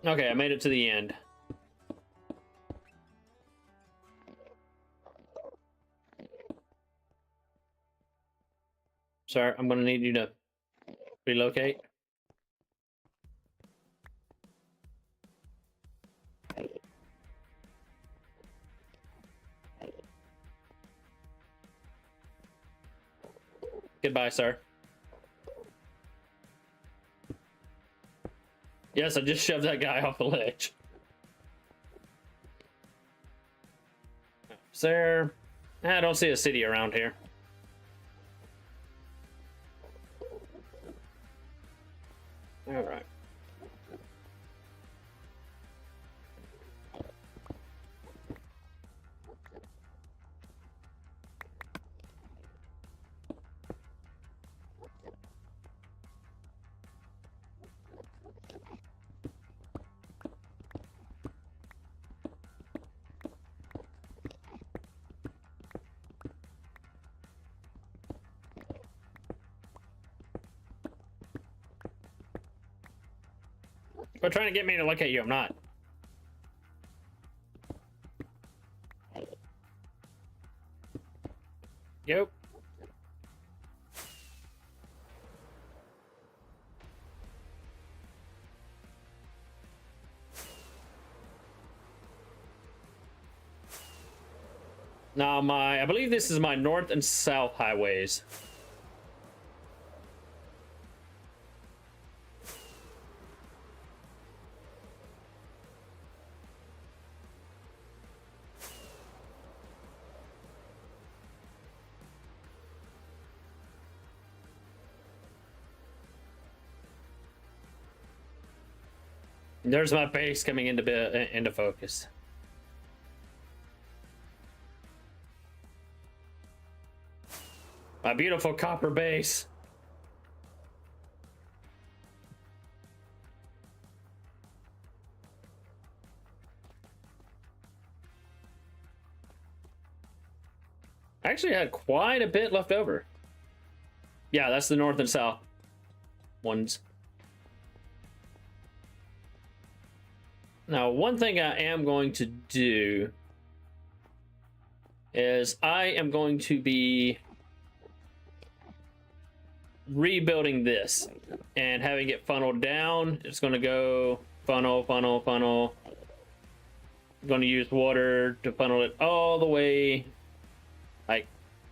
S1: Okay, I made it to the end. Sir, I'm gonna need you to relocate. Goodbye, sir. Yes, I just shoved that guy off the ledge. Sir, I don't see a city around here. All right. You're trying to get me to look at you, I'm not. Yep. Now I believe this is my north and south highways. There's my base coming into focus. My beautiful copper base. I actually had quite a bit left over. Yeah, that's the north and south ones. Now, one thing I am going to do is I am going to be rebuilding this and having it funneled down. It's going to go funnel, funnel, funnel. I'm going to use water to funnel it all the way like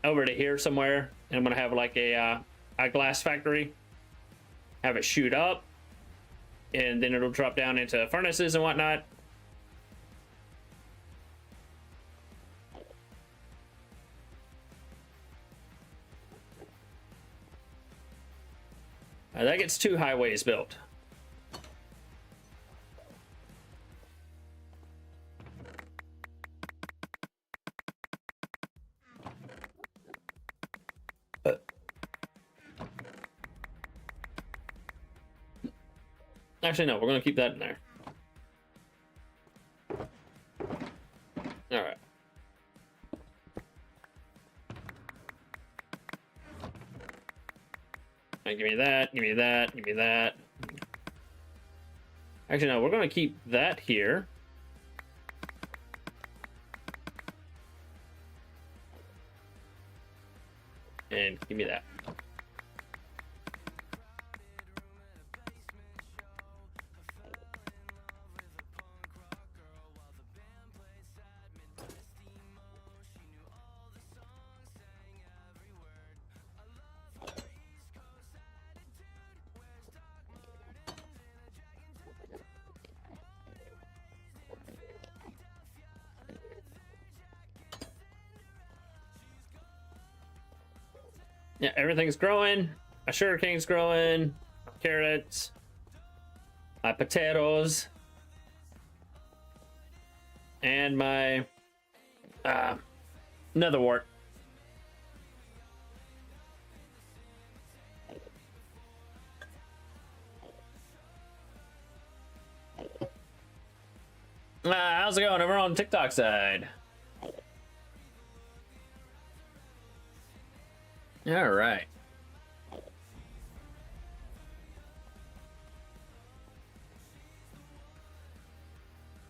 S1: over to here somewhere. And I'm going to have like a glass factory. Have it shoot up. And then it'll drop down into furnaces and whatnot. That gets 2 highways built. Actually, no, we're going to keep that in there. All right. Right, give me that, give me that, give me that. Actually, no, we're going to keep that here. And give me that. Yeah, everything's growing. My sugarcane's growing. Carrots. My potatoes. And my netherwort. How's it going over on TikTok side? All right.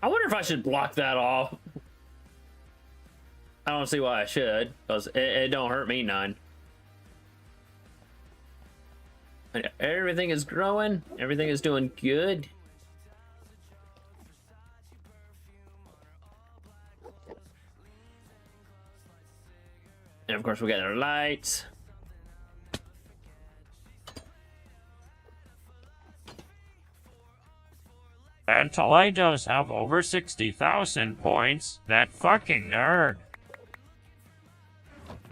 S1: I wonder if I should block that off. I don't see why I should, because it don't hurt me none. Everything is growing. Everything is doing good. And of course we got our lights.
S10: That Talay does have over 60,000 points. That fucking nerd.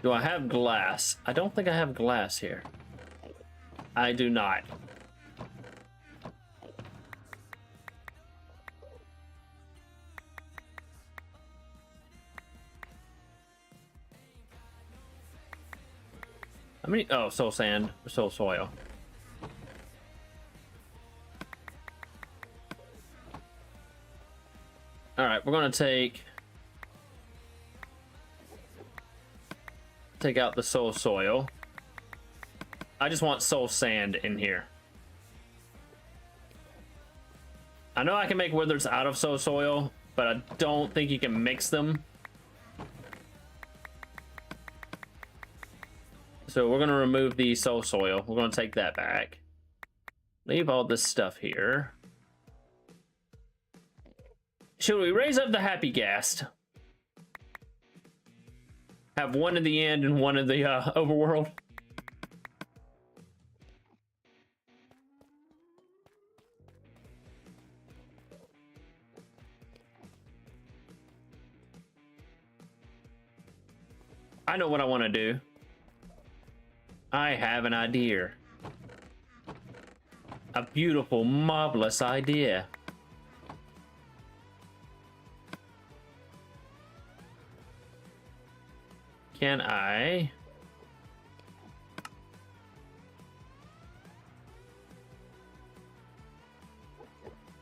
S1: Do I have glass? I don't think I have glass here. I do not. How many? Oh, soul sand, soul soil. All right, we're gonna take out the soul soil. I just want soul sand in here. I know I can make withers out of soul soil, but I don't think you can mix them. So we're gonna remove the soul soil. We're gonna take that back. Leave all this stuff here. Should we raise up the happy ghast? Have one in the end and one in the overworld? I know what I want to do. I have an idea. A beautiful, marvelous idea. Can I...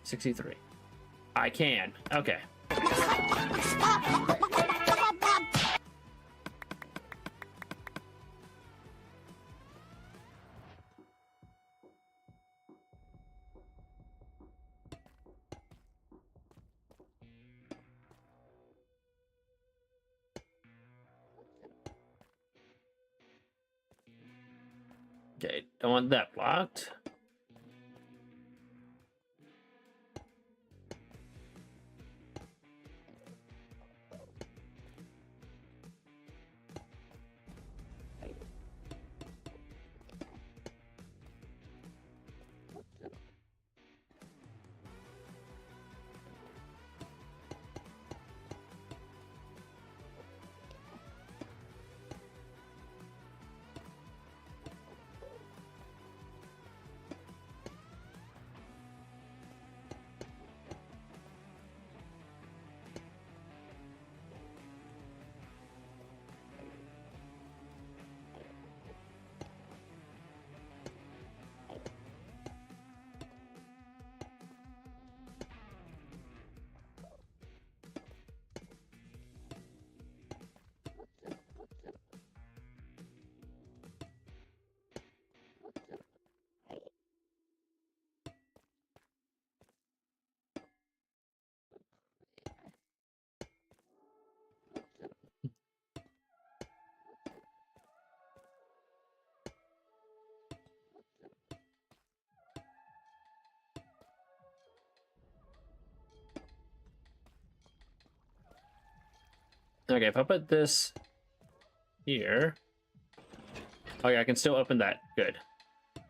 S1: $63. I can. Okay. Okay, don't want that blocked. Okay, if I put this here. Okay, I can still open that. Good. As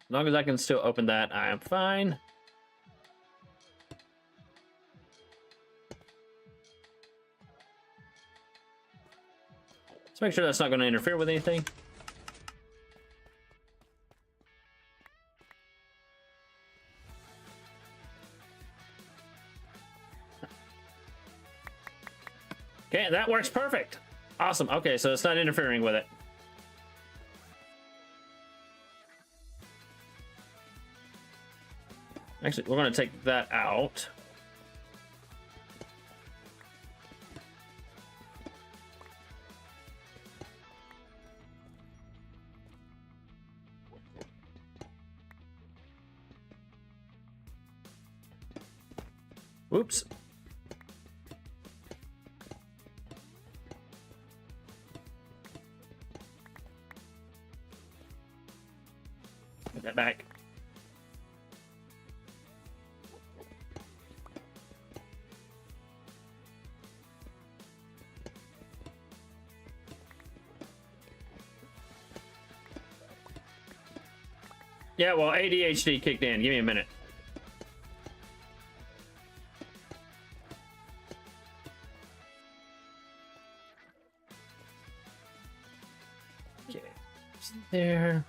S1: long as I can still open that, I am fine. Let's make sure that's not going to interfere with anything. Okay, that works perfect. Awesome. Okay, so it's not interfering with it. Actually, we're going to take that out. Whoops. Put that back. Yeah, well, ADHD kicked in. Give me a minute. Okay, it's there.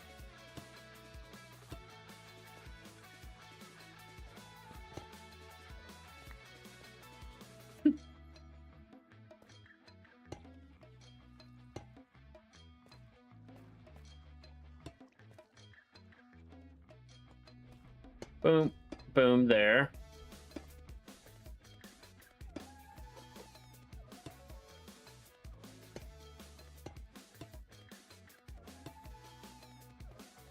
S1: Boom, boom, there.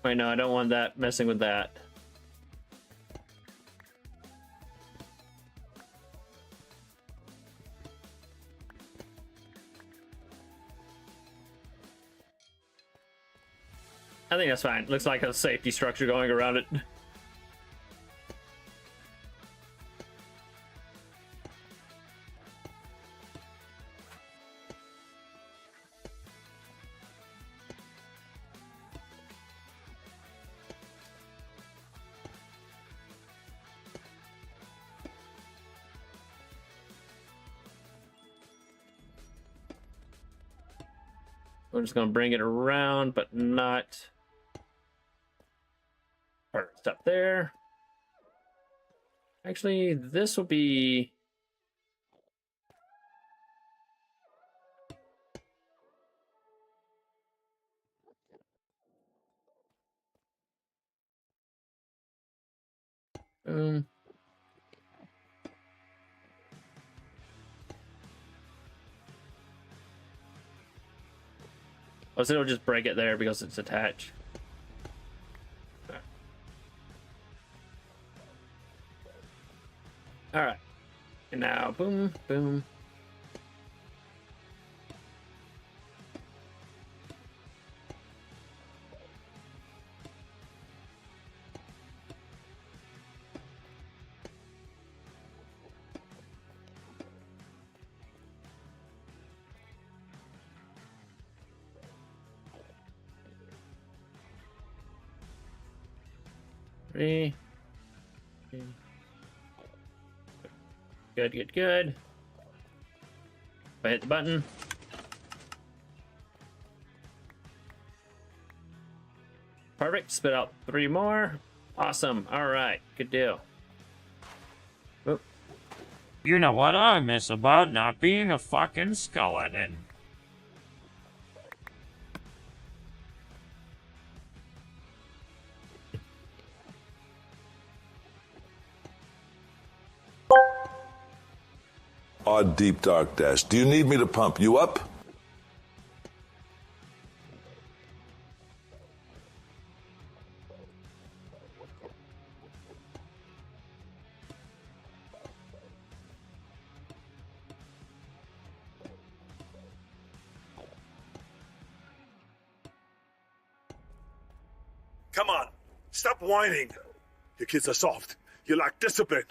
S1: Wait, no, I don't want that messing with that. I think that's fine. Looks like a safety structure going around it. We're just going to bring it around, but not first up there. Actually, this will be... Boom. Oh, so it'll just break it there because it's attached. All right. And now, boom, boom. Three. Good, good, good. If I hit the button. Perfect. Spit out 3 more. Awesome. All right. Good deal. Oop.
S10: You know what I miss about not being a fucking skeleton?
S17: Odd Deep Dark Dash, do you need me to pump you up?
S18: Come on, stop whining. Your kids are soft. You lack discipline.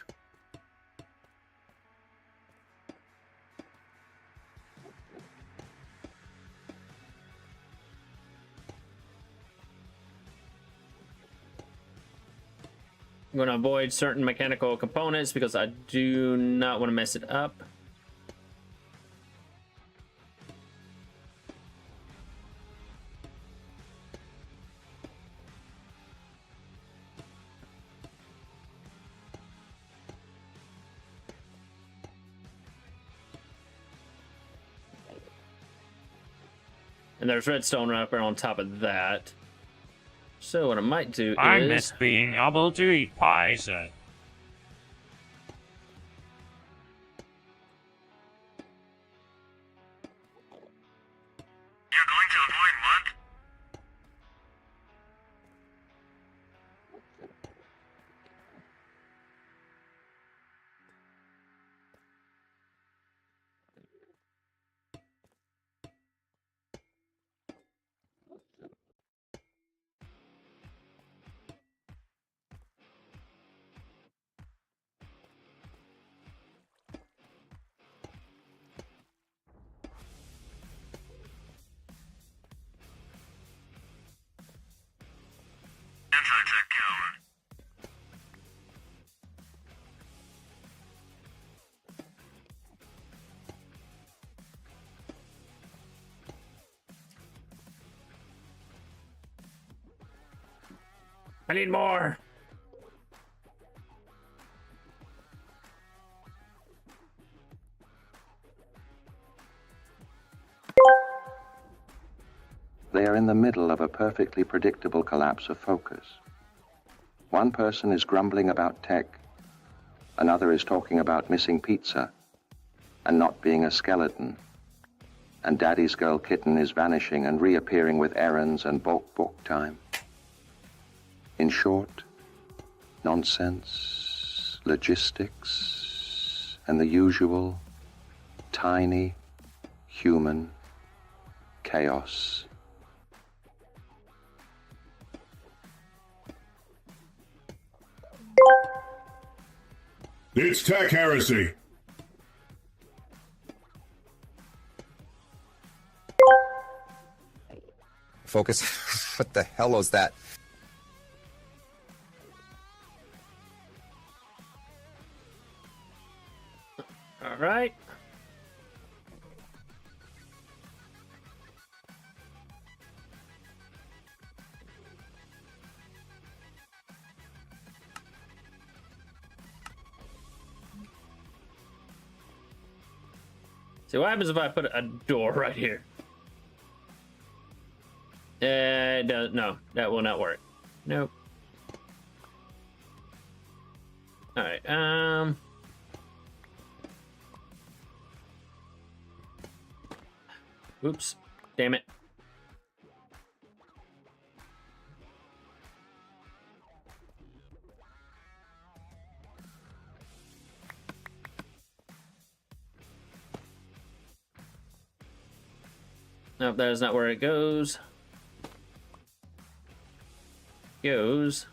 S1: I'm going to avoid certain mechanical components because I do not want to mess it up. And there's redstone right up there on top of that. So what I might do
S10: I
S1: is...
S10: miss being able to eat poison.
S6: You're going to avoid what? Anti-tech coward.
S1: I need more.
S19: They are in the middle of a perfectly predictable collapse of focus. One person is grumbling about tech, another is talking about missing pizza and not being a skeleton, and Daddy's girl kitten is vanishing and reappearing with errands and book time. In short, nonsense, logistics, and the usual tiny human chaos.
S7: It's tech heresy.
S4: Focus. What the hell was that?
S1: All right. See what happens if I put a door right here? It does no, that will not work. Nope. All right. Oops. Damn it. Nope, that is not where it goes. Goes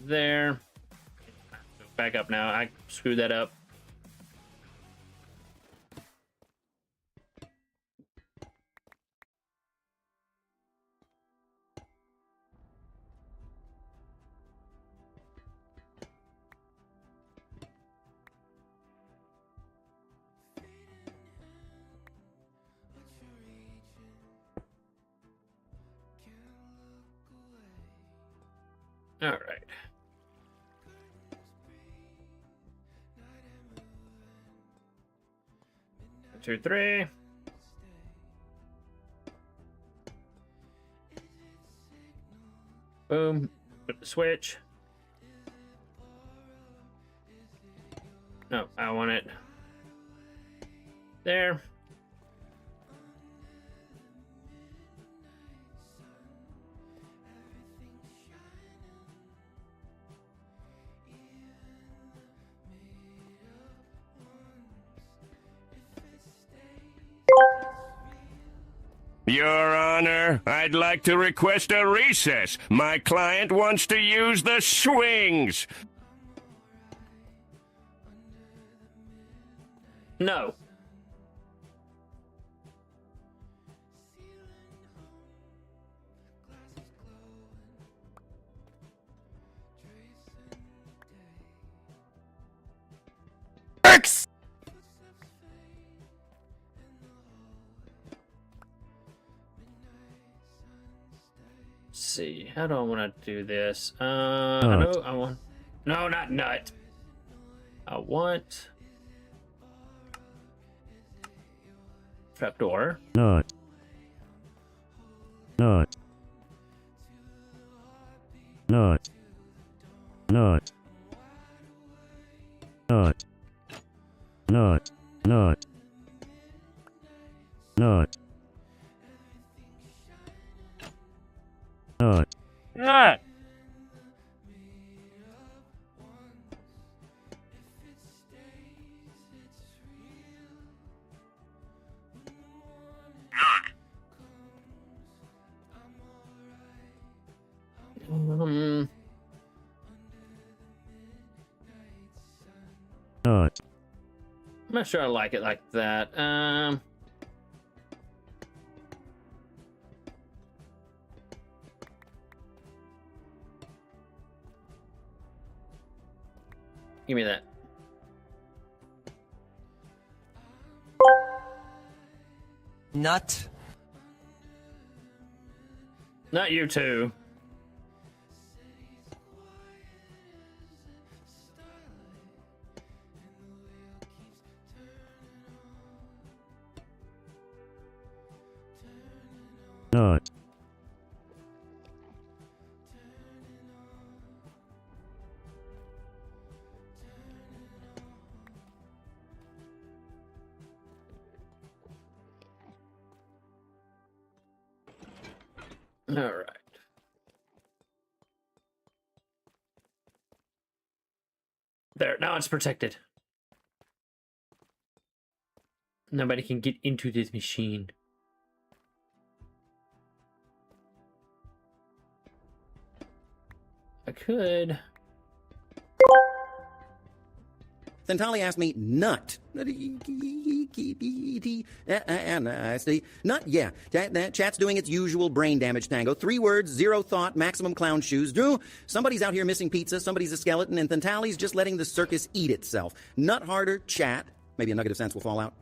S1: there. Back up now. I screwed that up. All right. 2, 3. Boom. Put the switch. No, I want it there.
S3: Your Honor, I'd like to request a recess. My client wants to use the swings.
S1: No. see. How do I want to do this? I know I want. No, not nut. I want trapdoor.
S10: Nut. Nut. Nut. Nut. Nut. Nut. Nut. Nut. Nut. Nut. Nut.
S1: I'm not sure I like it like that. Give me that.
S16: Nut.
S1: Not you two.
S10: Nut.
S1: All right. There, now it's protected. Nobody can get into this machine. I could.
S20: Thentali asked me, nut. And I say, nut, yeah. That chat's doing its usual brain damage tango. 3 words, 0 thought, maximum clown shoes. Drew, somebody's out here missing pizza, somebody's a skeleton, and Thentali's just letting the circus eat itself. Nut harder, chat. Maybe a nugget of sense will fall out.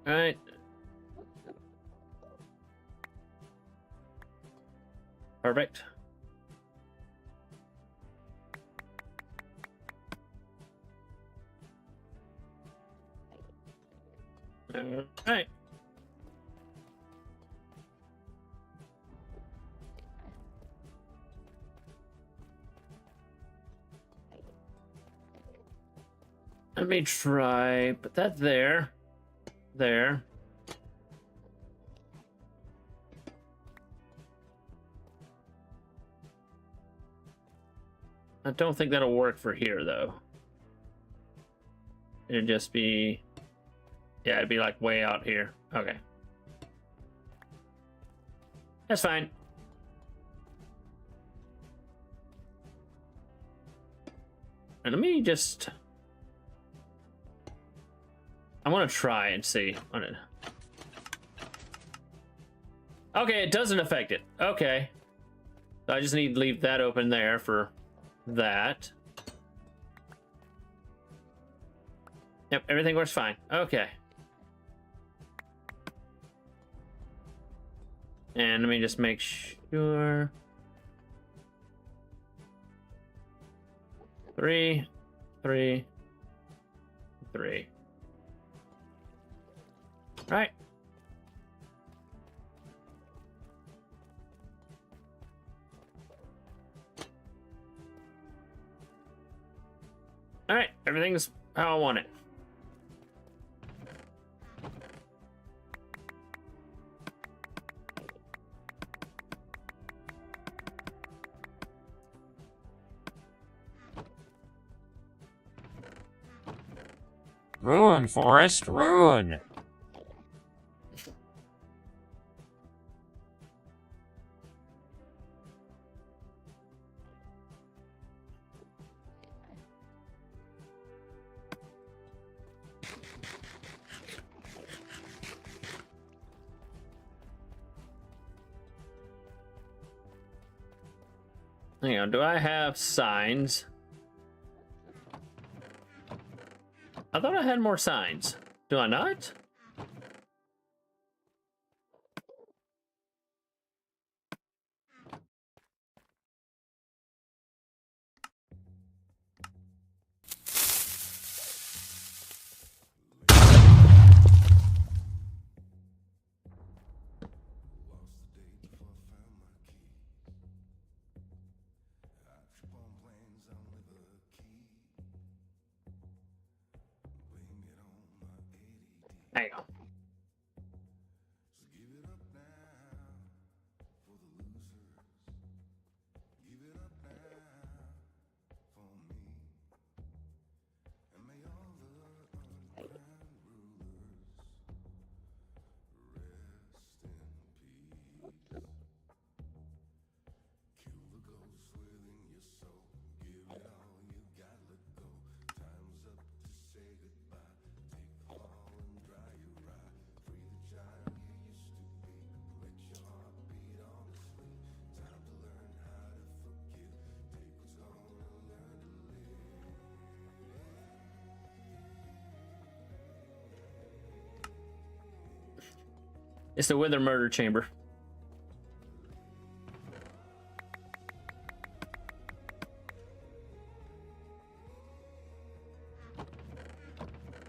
S1: All right. Perfect. All right. Let me try, put that there. There. I don't think that'll work for here, though. It'd just be... Yeah, it'd be like way out here. Okay. That's fine. And let me just... I want to try and see on it. Okay, it doesn't affect it. Okay. So I just need to leave that open there for that. Yep, everything works fine. Okay. And let me just make sure. 3, 3, 3. Right. All right, everything's how I want it.
S10: Ruin, Forest, ruin.
S1: Hang on, do I have signs? I thought I had more signs. Do I not? Hang on. It's the Wither Murder Chamber.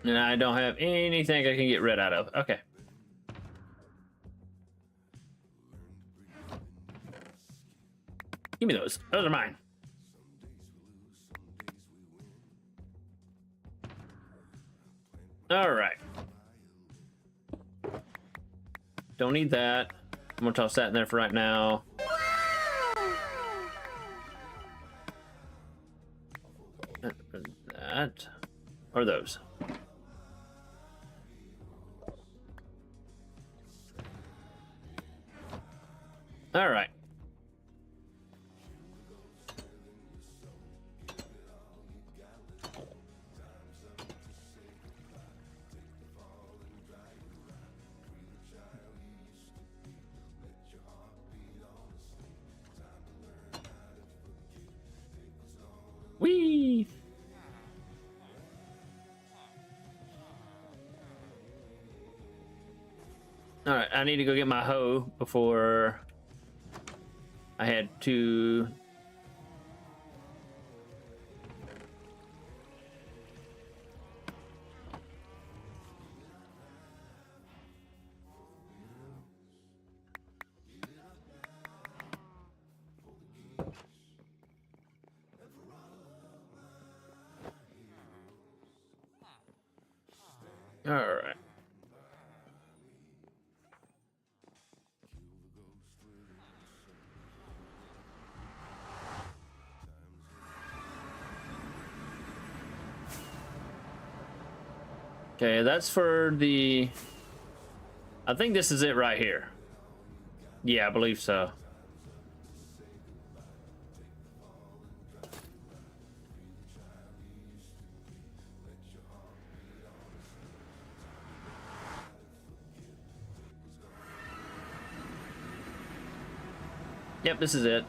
S1: And I don't have anything I can get rid out of. Okay. Give me those. Those are mine. All right. Don't need that. I'm gonna toss that in there for right now. That or those. All right. Whee! All right, I need to go get my hoe before I head to. All right. Okay, that's for the. I think this is it right here. Yeah, I believe so. Yep, this is it.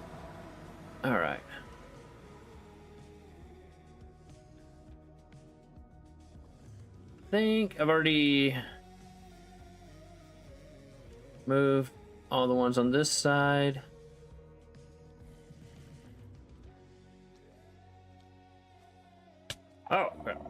S1: All right. I think I've already moved all the ones on this side. Oh, crap.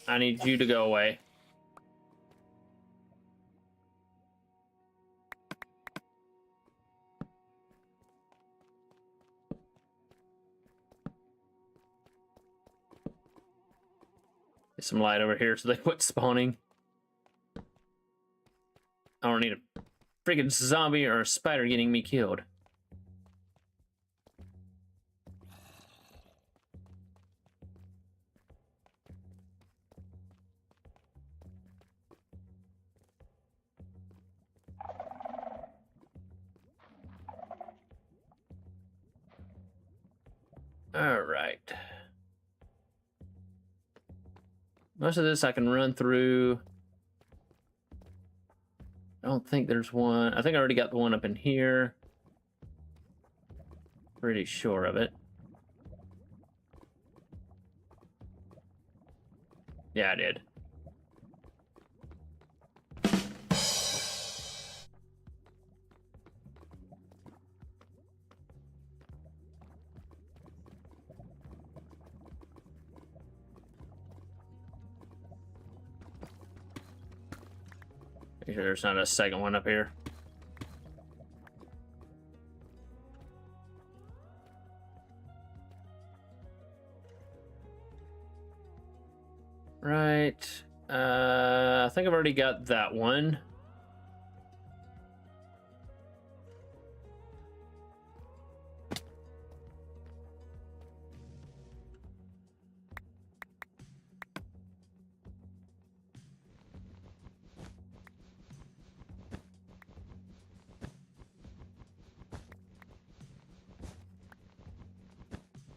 S1: I need you to go away. Get some light over here so they quit spawning. I don't need a freaking zombie or a spider getting me killed. All right. Most of this I can run through. I don't think there's one. I think I already got the one up in here. Pretty sure of it. Yeah, I did. Make sure there's not a second one up here. Right. I think I've already got that one.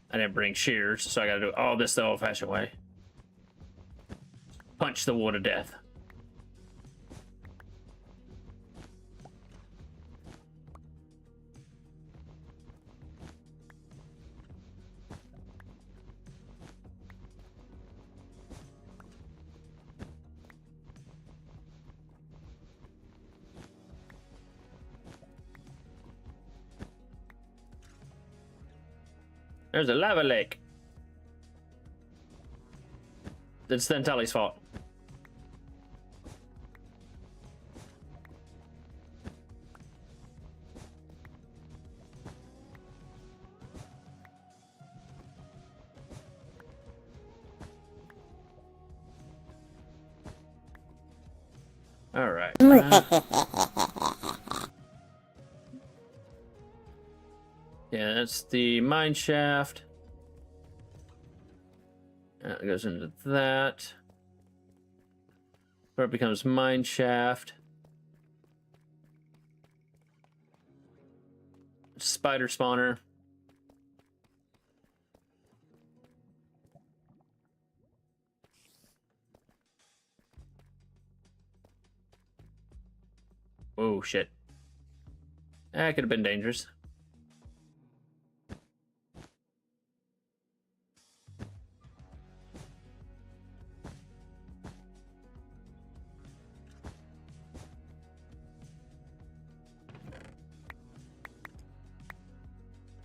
S1: I didn't bring shears, so I gotta do all this the old-fashioned way. Punch the wool to death. There's a lava lake. It's Thantali's fault. All right. Yeah, that's the mine shaft. That goes into that. Where it becomes mine shaft. Spider spawner. Oh shit. That could have been dangerous.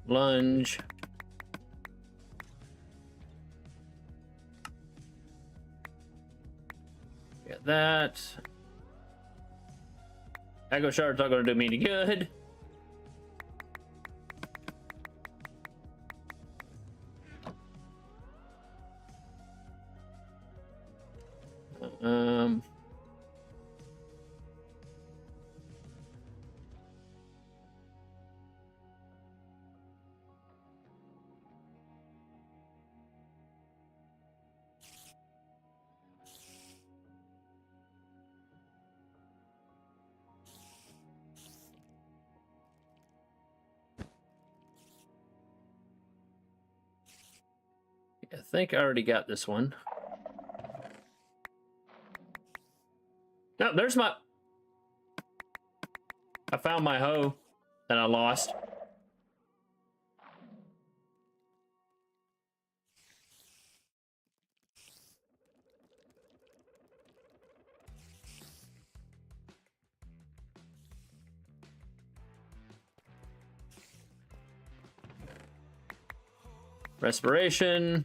S1: Lunge. Get that. Echo Shard's not gonna do me any good. I think I already got this one. No, there's my... I found my hoe that I lost. Respiration.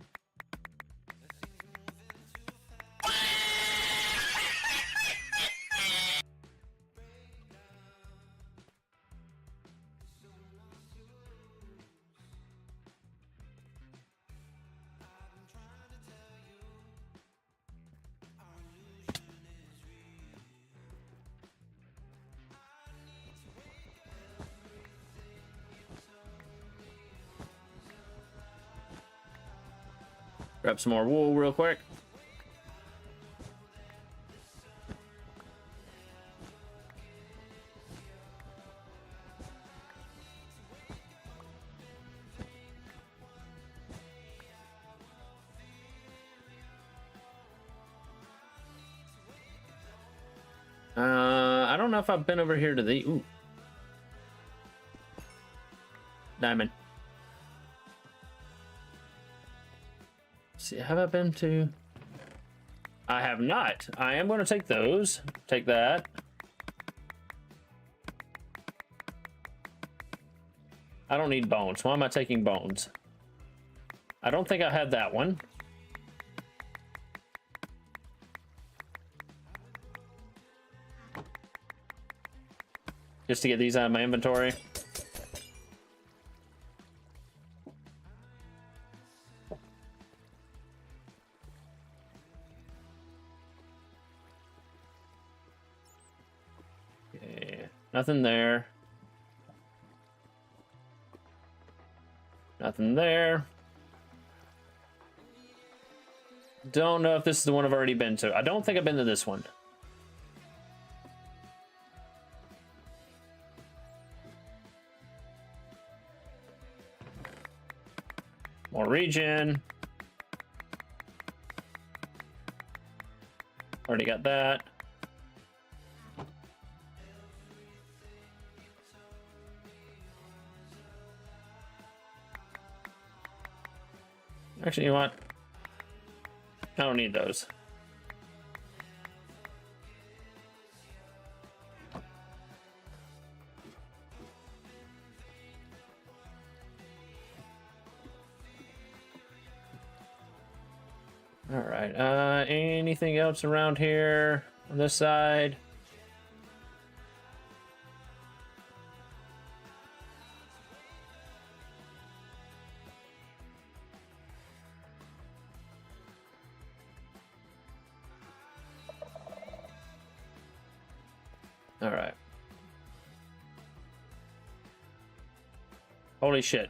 S1: Grab some more wool real quick. don't know if I've been over here to the... Ooh. Diamond. See, have I been to... I have not. I am going to take those. Take that. I don't need bones. Why am I taking bones? I don't think I had that one. Just to get these out of my inventory. Okay, nothing there. Nothing there. Don't know if this is the one I've already been to. I don't think I've been to this one. More region. Already got that. Actually, you know what? I don't need those. All right. Anything else around here on this side? All right. Holy shit.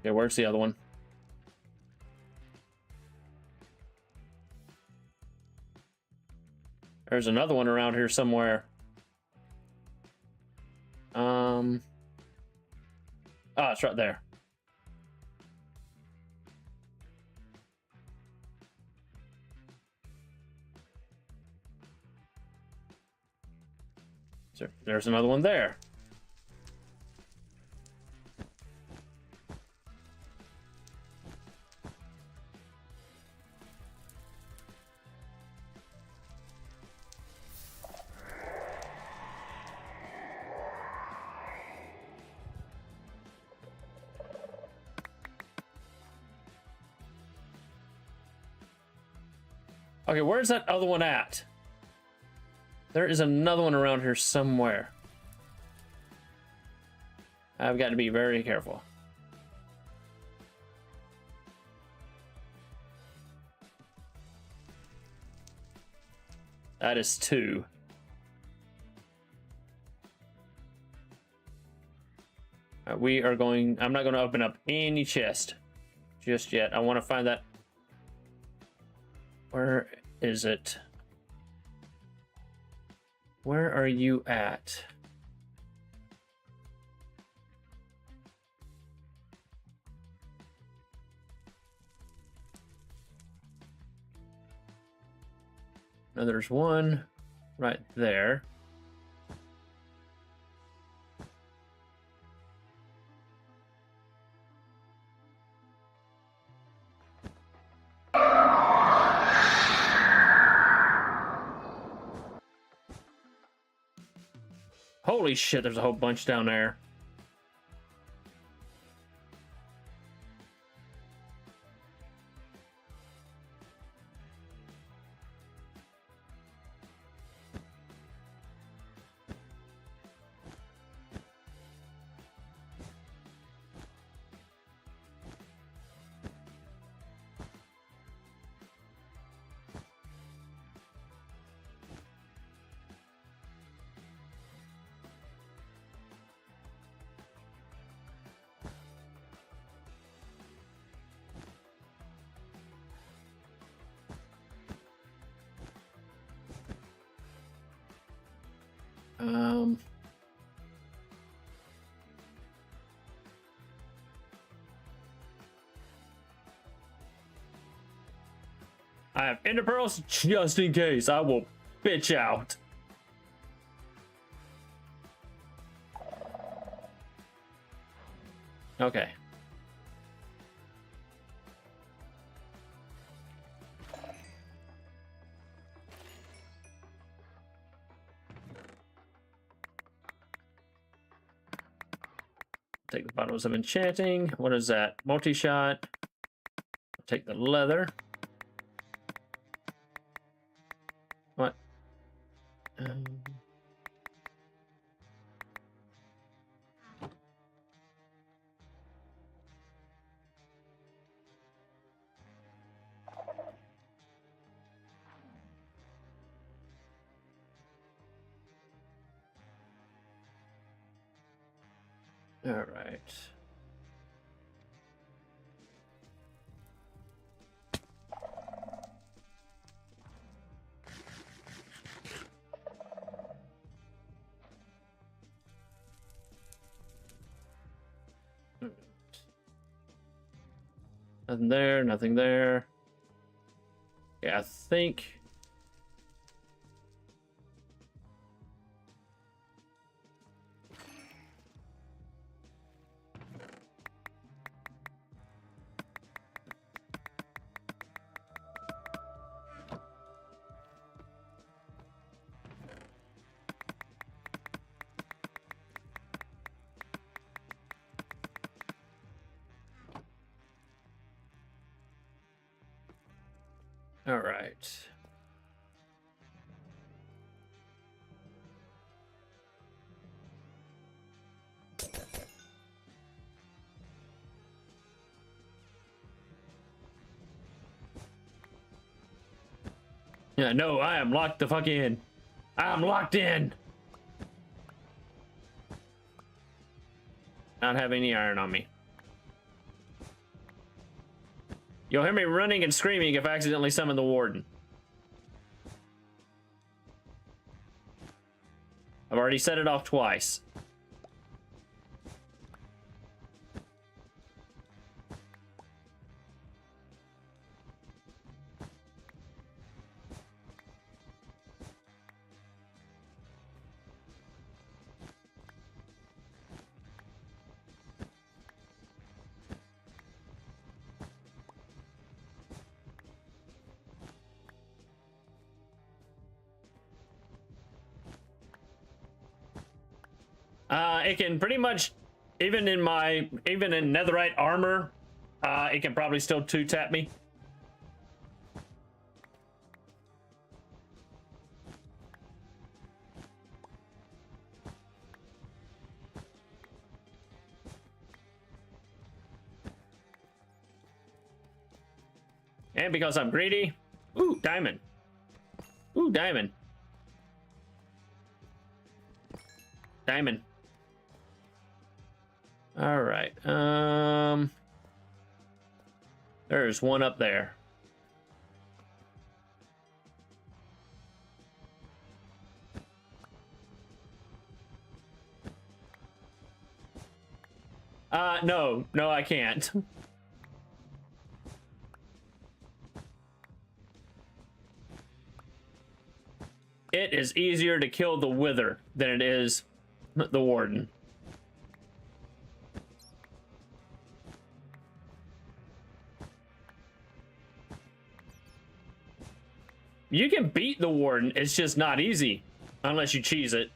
S1: Okay, where's the other one? There's another one around here somewhere. Oh, it's right there. So there's another one there. Okay, where's that other one at? There is another one around here somewhere. I've got to be very careful. That is 2. We are going... I'm not going to open up any chest just yet. I want to find that... Where is it? Where are you at? Now there's one right there. Holy shit, there's a whole bunch down there. I have ender pearls just in case. I will bitch out. Okay. Take the bottles of enchanting. What is that? Multi-shot. Take the leather. What? All right. Nothing there, nothing there. Yeah, I think. All right. Yeah, no, I am locked the fuck in. I'm locked in. Not have any iron on me. You'll hear me running and screaming if I accidentally summon the warden. I've already set it off twice. It can pretty much, even in netherite armor, it can probably still two-tap me. And because I'm greedy, ooh, diamond. Ooh, diamond. Diamond. All right. There's one up there. No, I can't. It is easier to kill the Wither than it is the Warden. You can beat the Warden, it's just not easy. Unless you cheese it.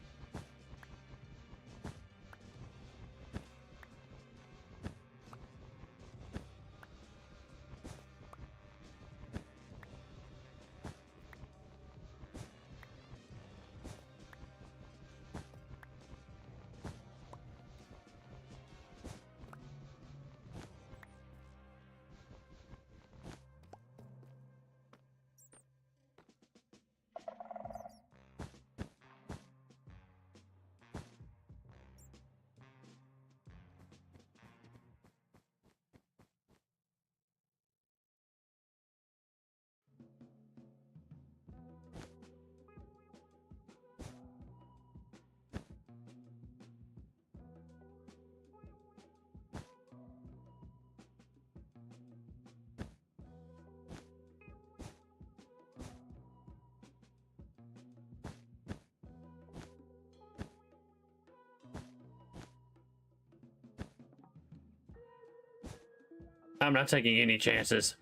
S1: I'm not taking any chances.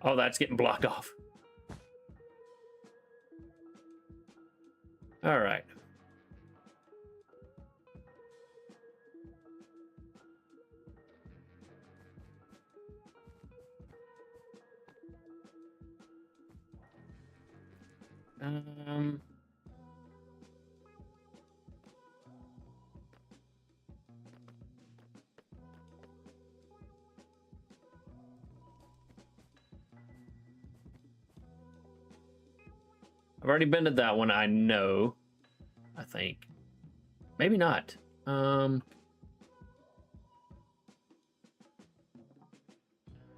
S1: Oh, that's getting blocked off. All right. I've already been to that one, I know. I think. Maybe not. I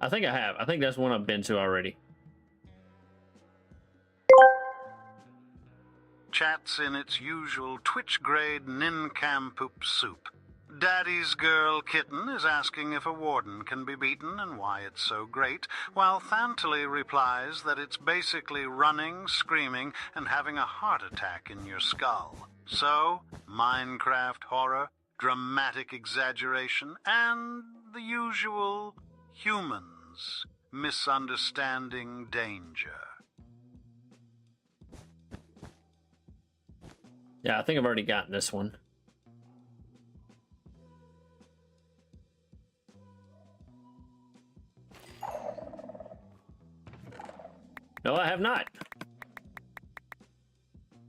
S1: think I have. I think that's one I've been to already.
S6: Chat's in its usual Twitch-grade nincompoop soup. Daddy's girl Kitten is asking if a warden can be beaten and why it's so great, while Thantily replies that it's basically running, screaming, and having a heart attack in your skull. So, Minecraft horror, dramatic exaggeration, and the usual humans misunderstanding danger.
S1: Yeah, I think I've already gotten this one. No, I have not.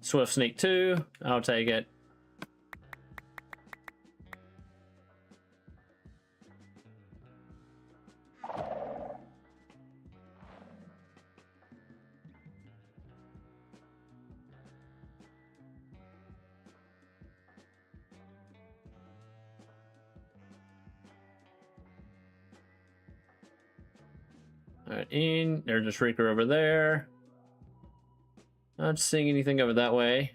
S1: Swift Sneak 2, I'll take it. Alright, in. There's a Shrieker over there. Not seeing anything over that way.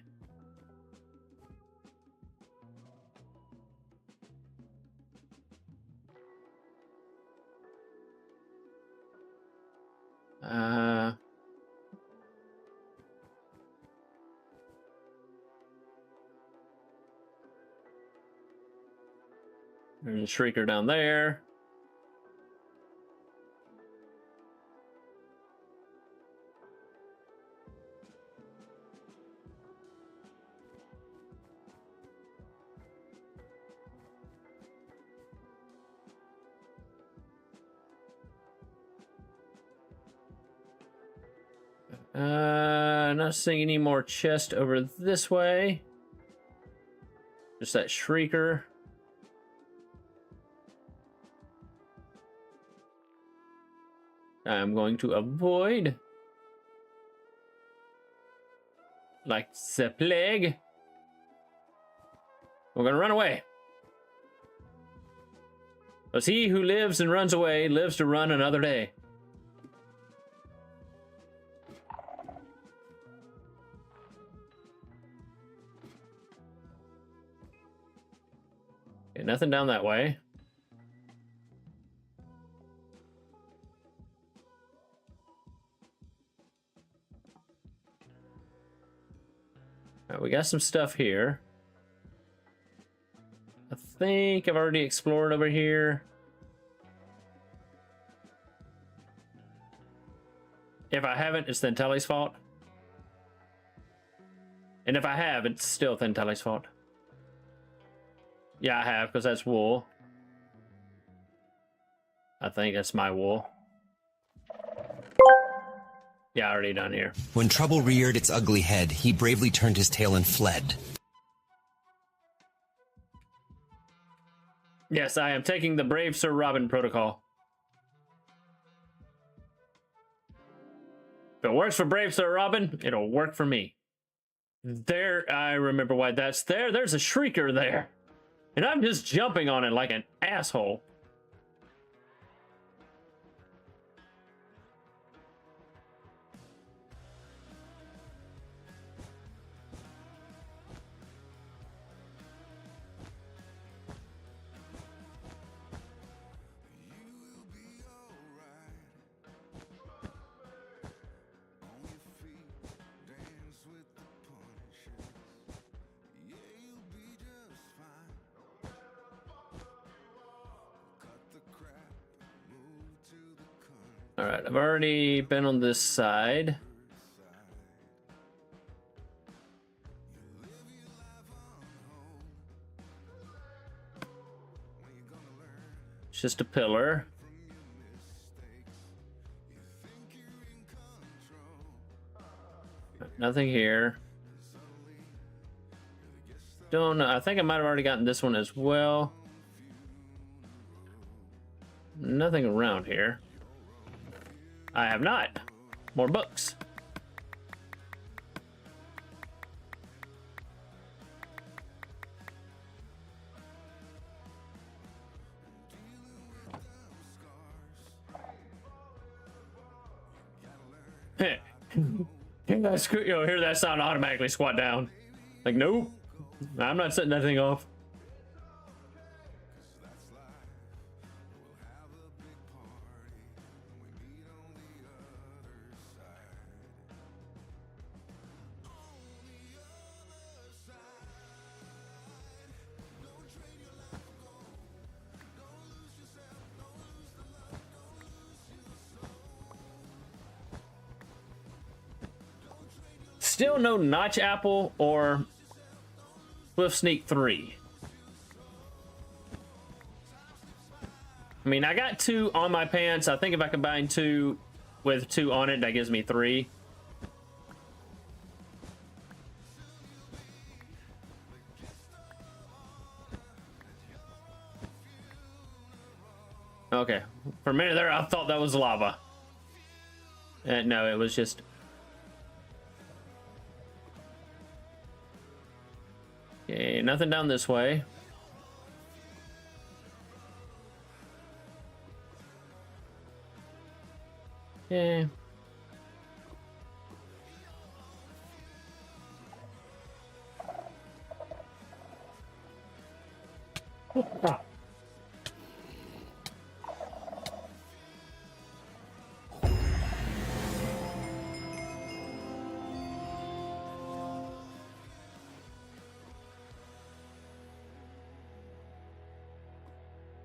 S1: There's a Shrieker down there. Not seeing any more chest over this way. Just that Shrieker. I'm going to avoid. Like the plague. We're gonna run away. Because he who lives and runs away lives to run another day. Okay, nothing down that way. All right, we got some stuff here. I think I've already explored over here. If I haven't, it's Thanteli's fault. And if I have, it's still Thanteli's fault. Yeah, I have, because that's wool. I think that's my wool. Yeah, already done here.
S21: When trouble reared its ugly head, he bravely turned his tail and fled.
S1: Yes, I am taking the Brave Sir Robin protocol. If it works for Brave Sir Robin, it'll work for me. There, I remember why that's there. There's a Shrieker there. And I'm just jumping on it like an asshole. All right, I've already been on this side. It's just a pillar. Nothing here. Don't know. I think I might have already gotten this one as well. Nothing around here. I have not. More books. Hey. Yo, hear that sound, automatically squat down. Like, nope. I'm not setting that thing off. Still no Notch Apple or Swift Sneak 3. I mean, I got 2 on my pants. I think if I combine 2 with 2 on it, that gives me 3. Okay. For a minute there, I thought that was lava. No, it was just... Okay, nothing down this way. Okay.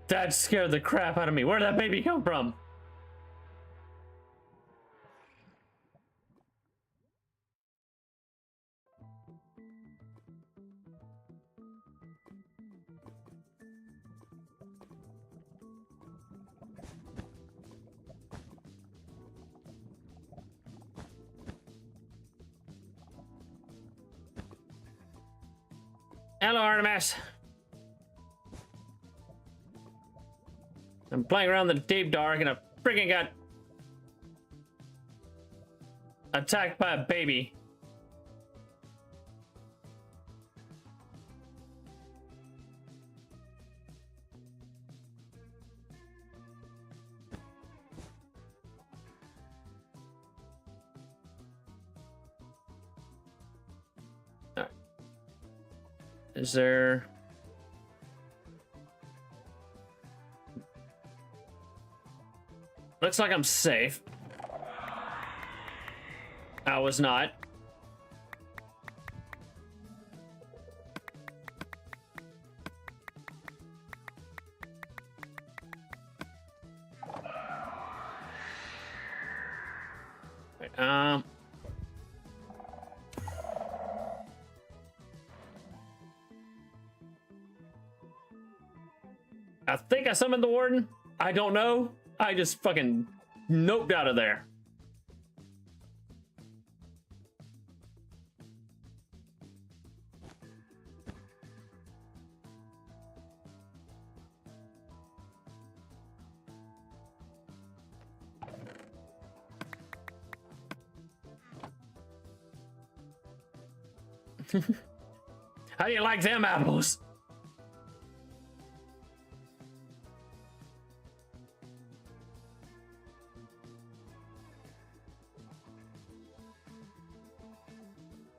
S1: That scared the crap out of me. Where'd that baby come from? Hello, Artemis. I'm playing around in the deep dark and I freaking got attacked by a baby. All right. Is there... Looks like I'm safe. I was not. Wait, I think I summoned the warden. I don't know. I just fucking noped out of there. How do you like them apples?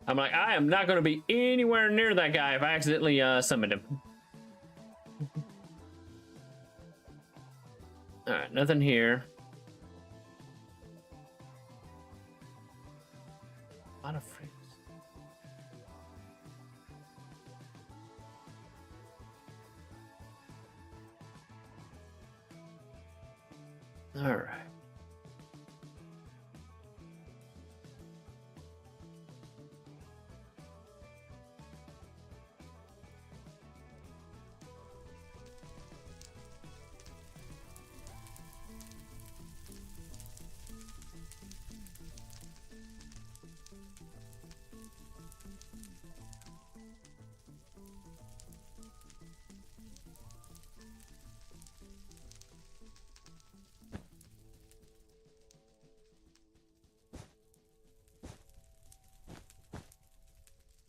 S1: I'm like, I am not going to be anywhere near that guy if I accidentally summoned him. All right, nothing here. A lot of freaks. All right.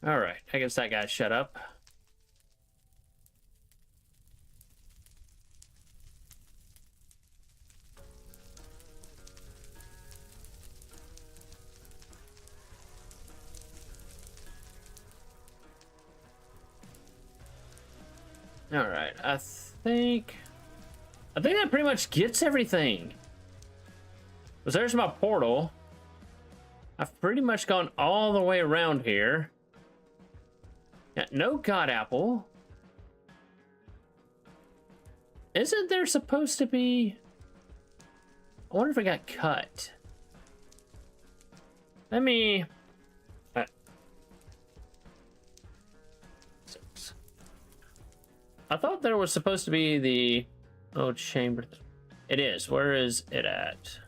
S1: All right, I guess that guy shut up. All right, I think that pretty much gets everything. Because there's my portal. I've pretty much gone all the way around here. Yeah, no God Apple. Isn't there supposed to be... I wonder if it got cut. Let me... I thought there was supposed to be the... Oh, chamber. It is. Where is it at?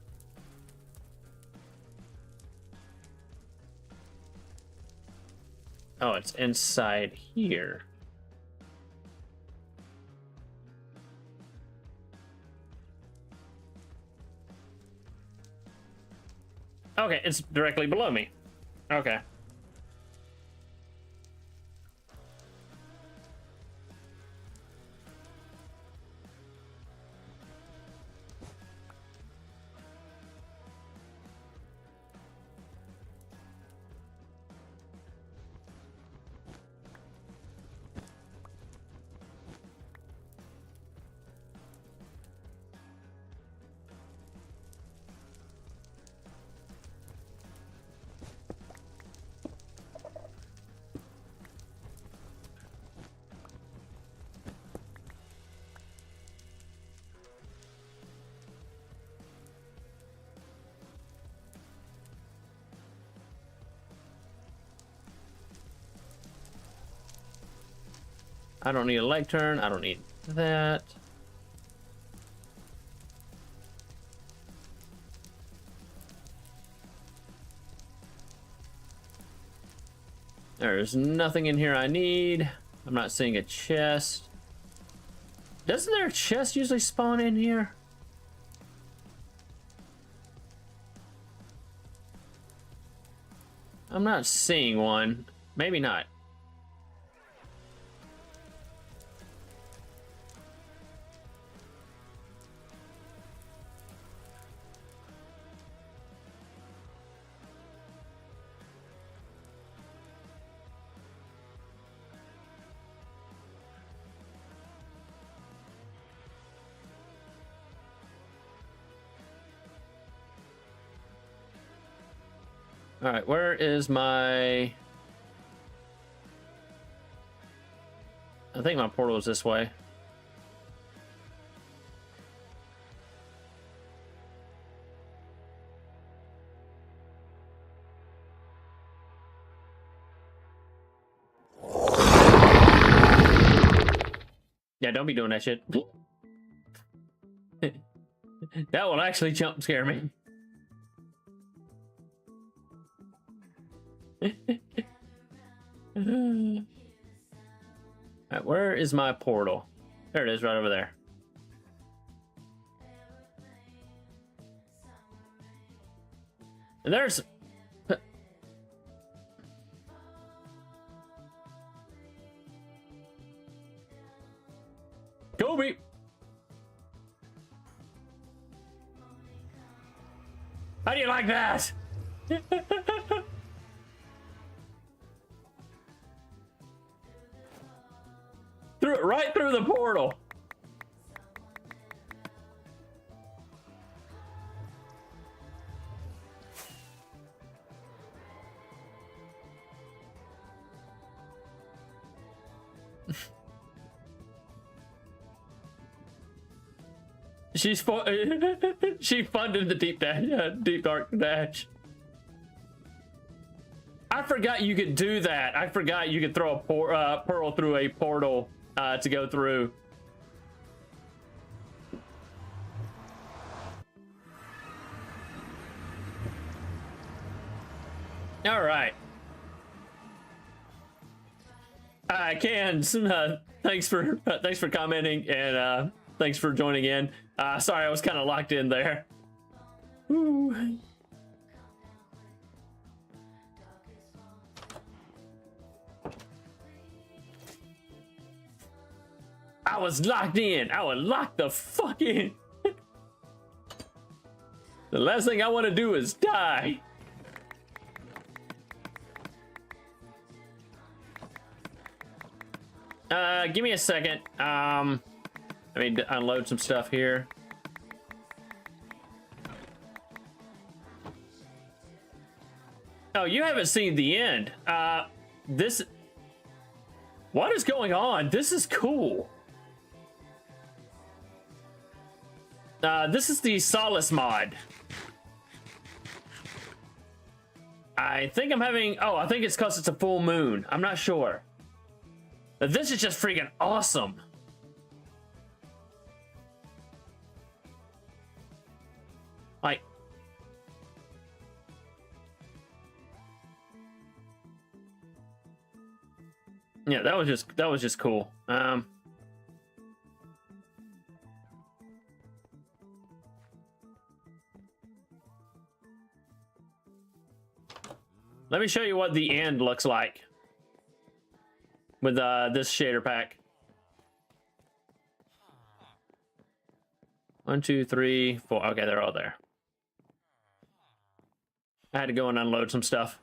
S1: Oh, it's inside here. Okay, it's directly below me. Okay. I don't need a leg turn. I don't need that. There's nothing in here I need. I'm not seeing a chest. Doesn't there a chest usually spawn in here? I'm not seeing one. Maybe not. All right, where is my... I think my portal is this way. Yeah, don't be doing that shit. That will actually jump scare me. Alright, where is my portal? There it is, right over there. And there's... Kobe! How do you like that? Right through the portal. She funded the deep dash, deep dark dash. I forgot you could do that. I forgot you could throw a pearl through a portal to go through. All right. Cans, thanks for commenting and thanks for joining in. Sorry, I was kind of locked in there. Ooh. I was locked in. I was locked the fuck in. The last thing I want to do is die. Give me a second. Let me unload some stuff here. Oh, you haven't seen the end. What is going on? This is cool. This is the Solace mod. I think I'm having... Oh, I think it's because it's a full moon. I'm not sure. But this is just freaking awesome. Like... Yeah, that was just cool. Let me show you what the end looks like with this shader pack. 1, 2, 3, 4. Okay, they're all there. I had to go and unload some stuff.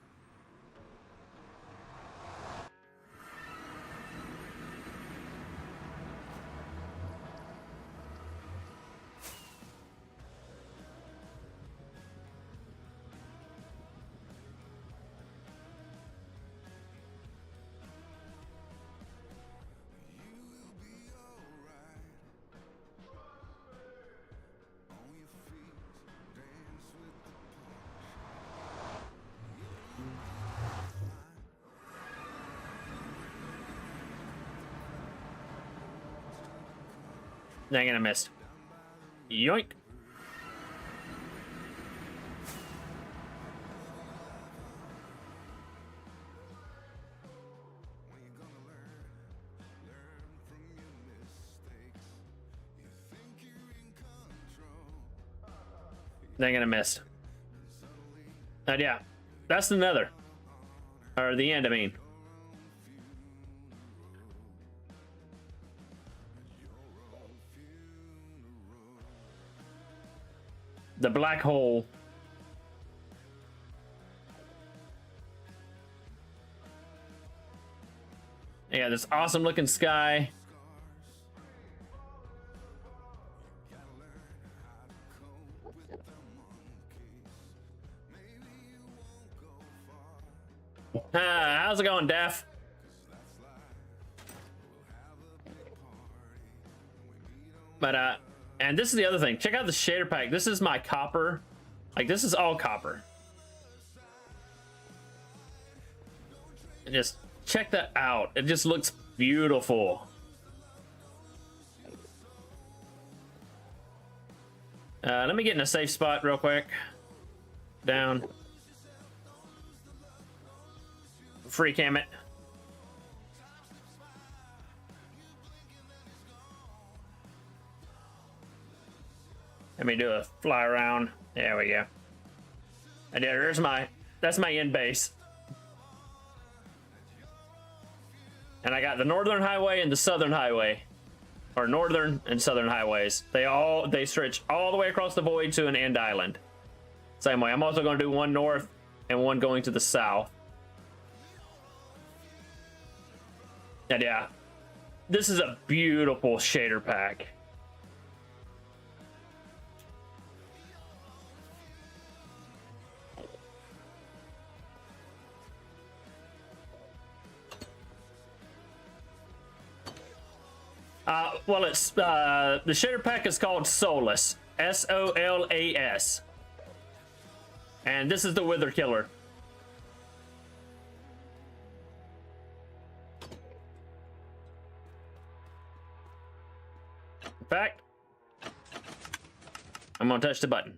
S1: Dang it, I missed. Yoink. Dang it, I missed. And yeah, that's another. Or the end, I mean. The black hole. Yeah, this awesome looking sky. How's it going, Daff? But and this is the other thing. Check out the shader pack. This is my copper. Like, this is all copper. And just check that out. It just looks beautiful. Let me get in a safe spot real quick. Down. Free cam it. Let me do a fly around. There we go. And there's that's my end base. And I got the Northern Highway and the Southern Highway. Or Northern and Southern Highways. They stretch all the way across the void to an end island. Same way. I'm also going to do one north and one going to the south. And yeah, this is a beautiful shader pack. Well, it's the shader pack is called Solas, S-O-L-A-S, and this is the Wither Killer. In fact, I'm gonna touch the button.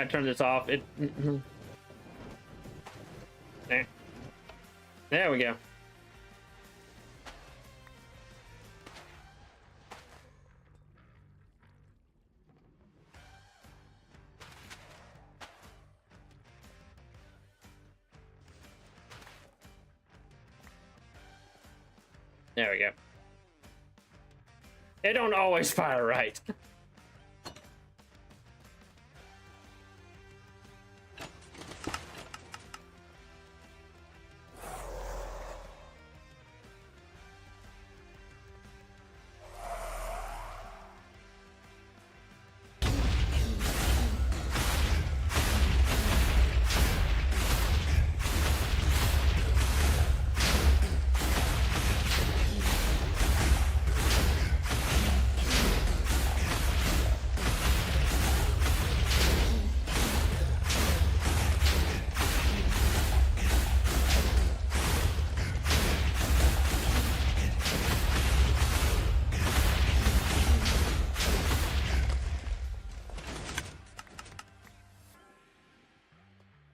S1: gotta turn this off. There we go. There we go. It don't always fire right.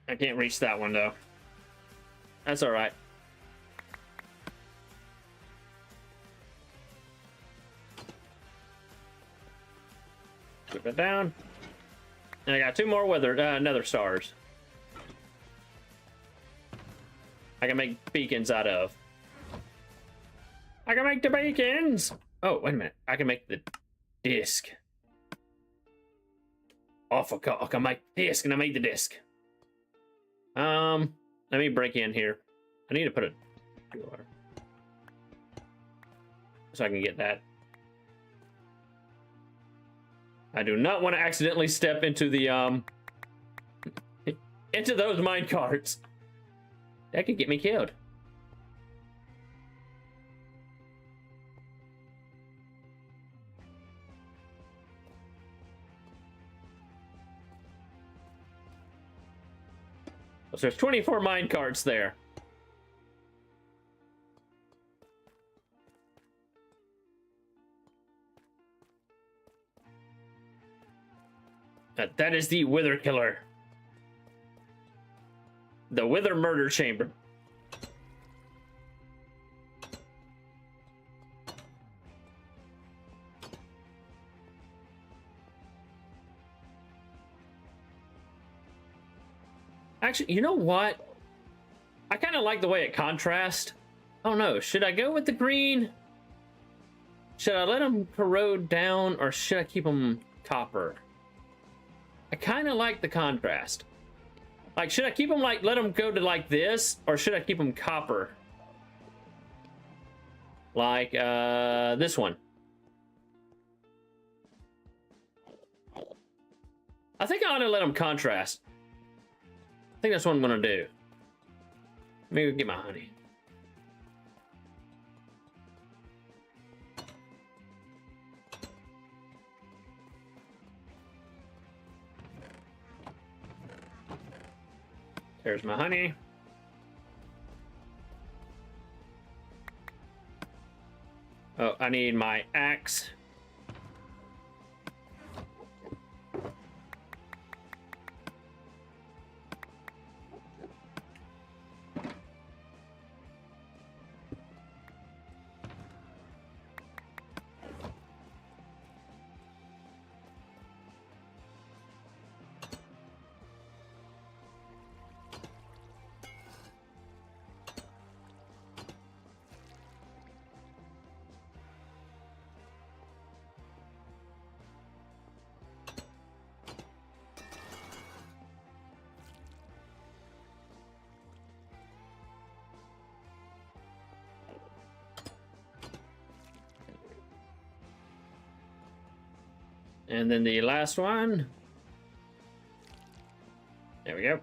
S1: I can't reach that one though. That's all right. Put it down. And I got 2 more nether stars. I can make beacons out of. I can make the beacons! Oh, wait a minute. I can make the disc. Oh, I forgot. I can make disc, and I made the disc. Let me break in here. I need to put a door so I can get that. I do not want to accidentally step into the into those mine carts. That could get me killed. So there's 24 mine carts there. That is the Wither Killer. The Wither Murder Chamber. Actually, you know what? I kind of like the way it contrasts. I don't know. Should I go with the green? Should I let them corrode down, or should I keep them copper? I kind of like the contrast. Like, should I keep them like, let them go to like this, or should I keep them copper? Like, this one. I think I ought to let them contrast. I think that's what I'm gonna do. Let me go get my honey. There's my honey. Oh, I need my axe. And then the last one. There we go.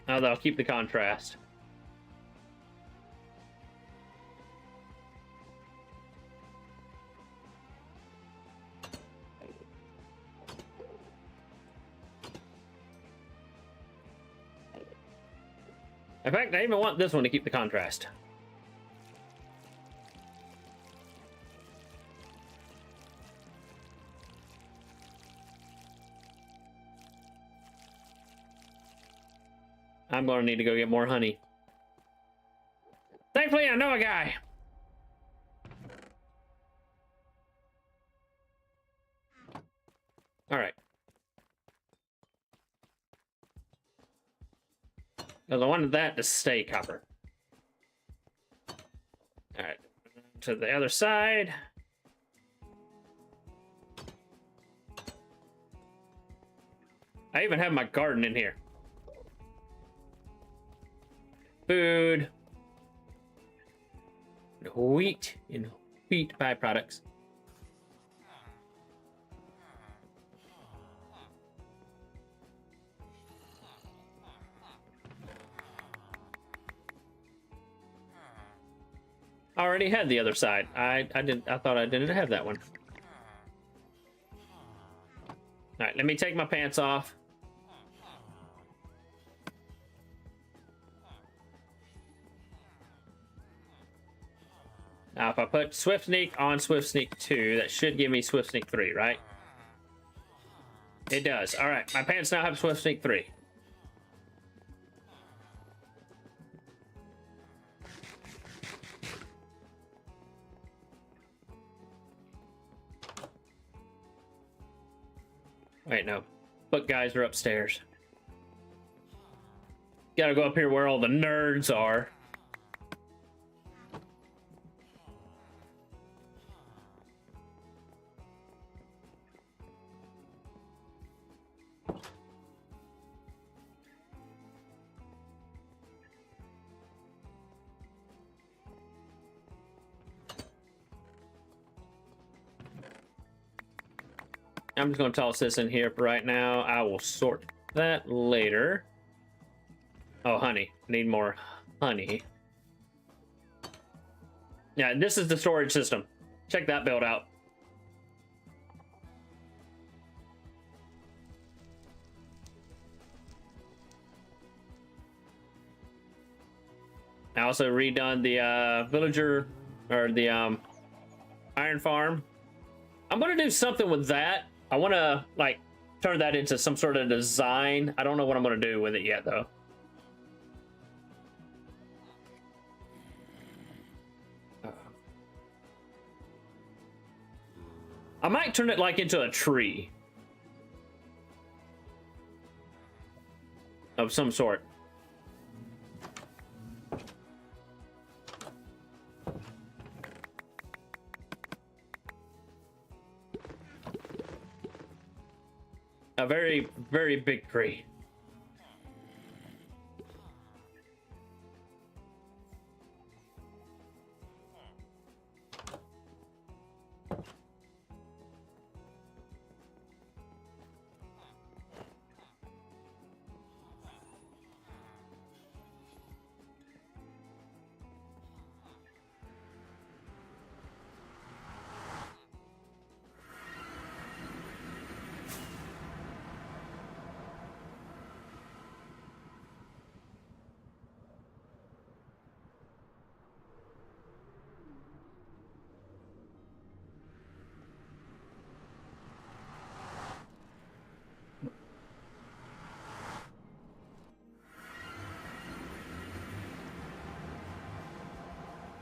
S1: Now that'll keep the contrast. In fact, I even want this one to keep the contrast. I'm gonna need to go get more honey. Thankfully, I know a guy. All right. Because I wanted that to stay copper. All right. To the other side. I even have my garden in here. Food. Wheat and wheat byproducts. I already had the other side. I thought I didn't have that one. All right, let me take my pants off. Now, if I put Swift Sneak on Swift Sneak 2, that should give me Swift Sneak 3, right? It does. All right, my pants now have Swift Sneak 3. Wait, no. Book guys are upstairs. Gotta go up here where all the nerds are. I'm just going to toss this in here for right now. I will sort that later. Oh, honey. Need more honey. Yeah, this is the storage system. Check that build out. I also redone the villager, or the iron farm. I'm going to do something with that. I want to, like, turn that into some sort of design. I don't know what I'm going to do with it yet, though. I might turn it, like, into a tree. Of some sort. A very, very big tree.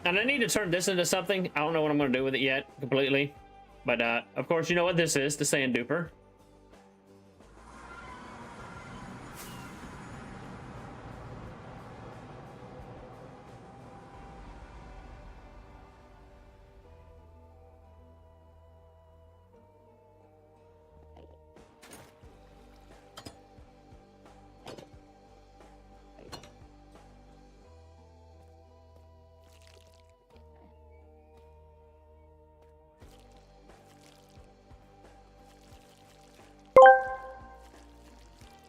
S1: And I need to turn this into something. I don't know what I'm going to do with it yet, completely. But, of course, you know what this is, the sand duper.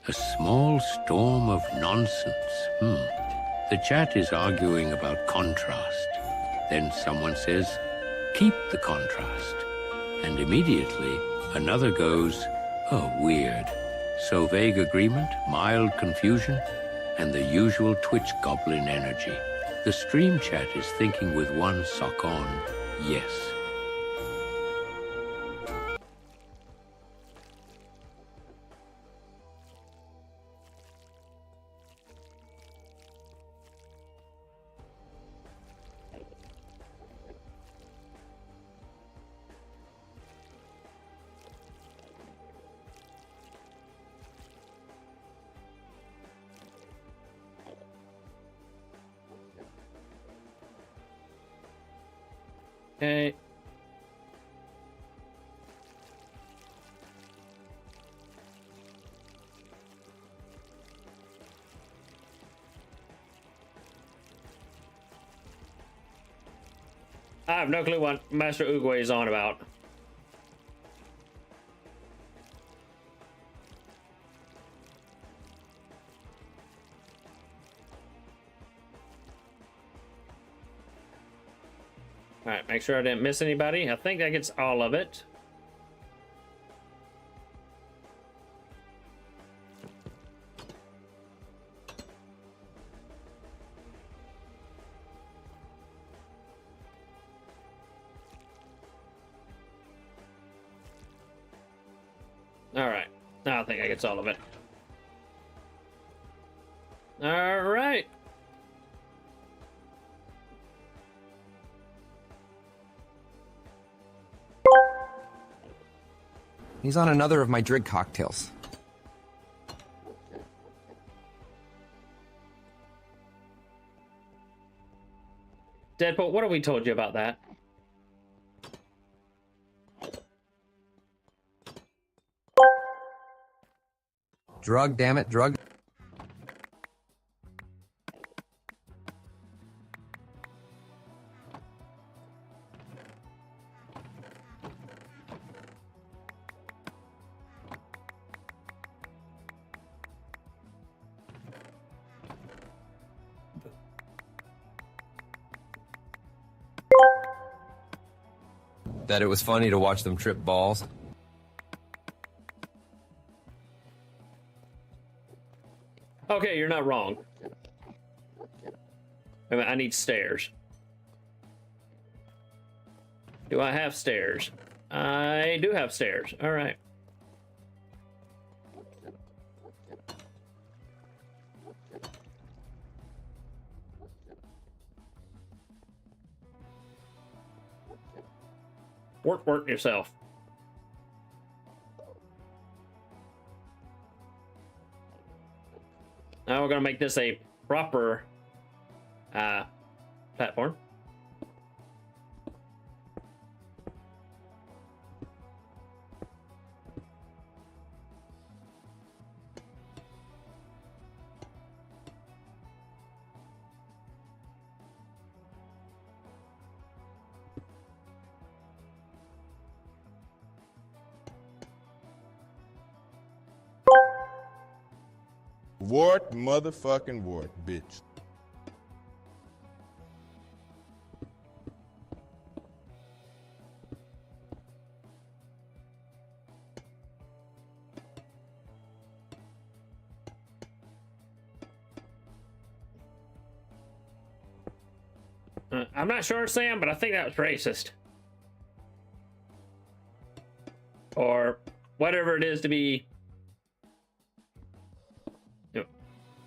S5: A small storm of nonsense. The chat is arguing about contrast. Then someone says, keep the contrast. And immediately, another goes, oh, weird. So vague agreement, mild confusion, and the usual Twitch goblin energy. The stream chat is thinking with one sock on, yes.
S1: Okay. I have no clue what Master Oogway is on about. Alright, make sure I didn't miss anybody. I think that gets all of it. Alright, I think that gets all of it. Alright.
S4: He's on another of my Drig cocktails.
S1: Deadpool, what have we told you about that?
S4: Drug, damn it, drug. That it was funny to watch them trip balls.
S1: Okay, you're not wrong. I need stairs. Do I have stairs? I do have stairs. All right. Work yourself. Now we're gonna make this a proper platform.
S8: Wart, motherfucking wart, bitch.
S1: I'm not sure, Sam, but I think that was racist. Or whatever it is to be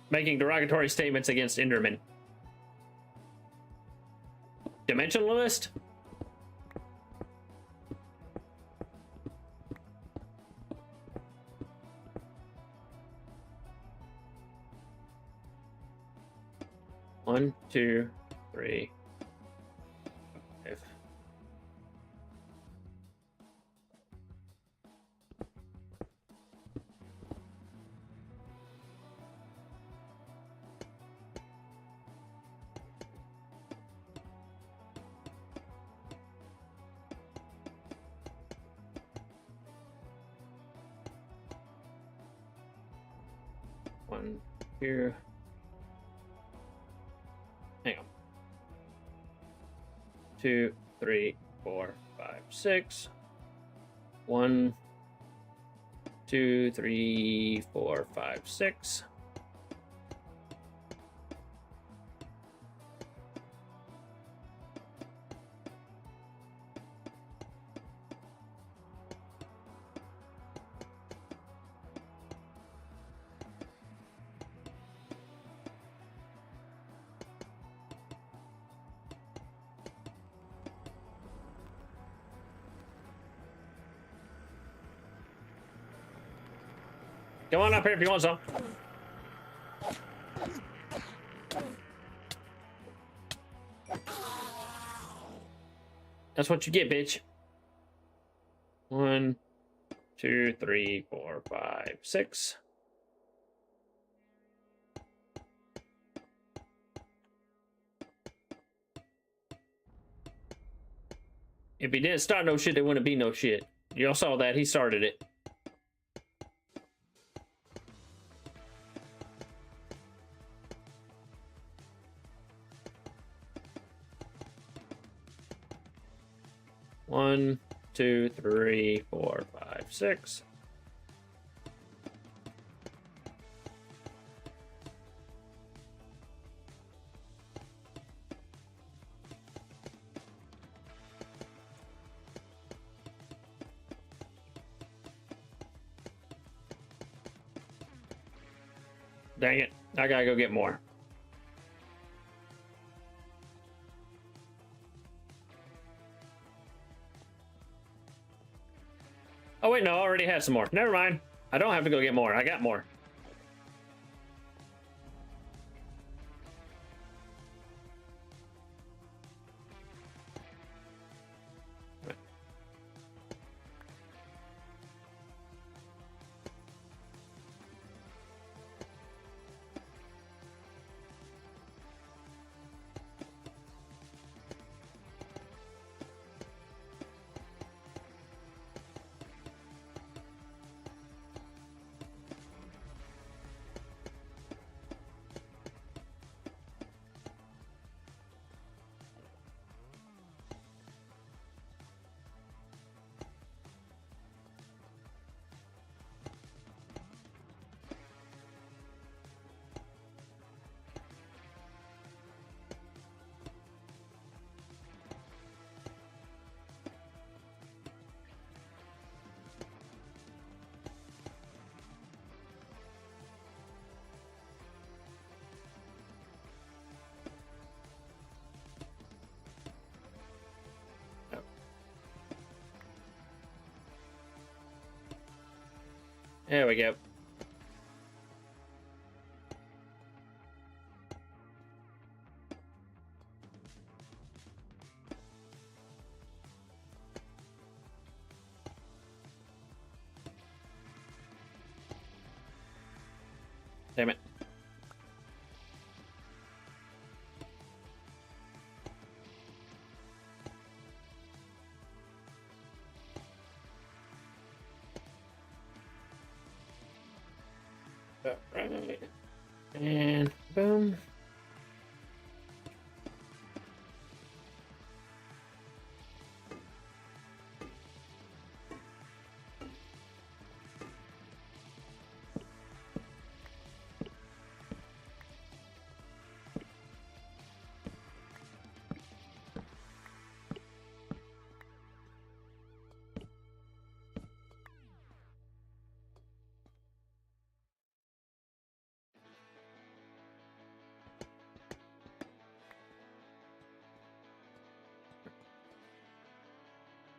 S1: making derogatory statements against Enderman. Dimensionalist? One, two, three, five. One, two. Hang on. 2, 3, 4, 5, 6. 1, 2, 3, 4, 5, 6. Come on up here if you want some. That's what you get, bitch. 1, 2, 3, 4, 5, 6. If he didn't start no shit, there wouldn't be no shit. Y'all saw that. He started it. One, 2, 3, 4, 5, 6. Dang it. I gotta go get more. Oh, wait, no, I already had some more. Never mind. I don't have to go get more. I got more. There we go. Damn it. Right. And boom.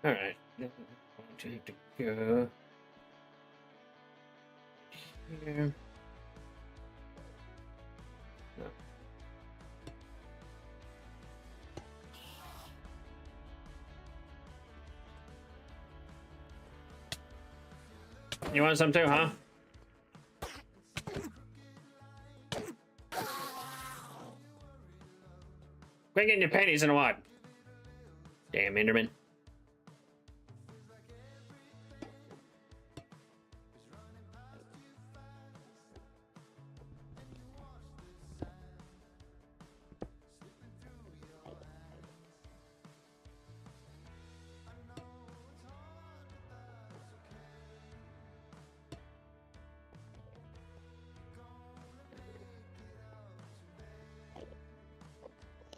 S1: All right, I'm going to go here. No. You want some too, huh? Quick, getting your panties in a wad. Damn Enderman.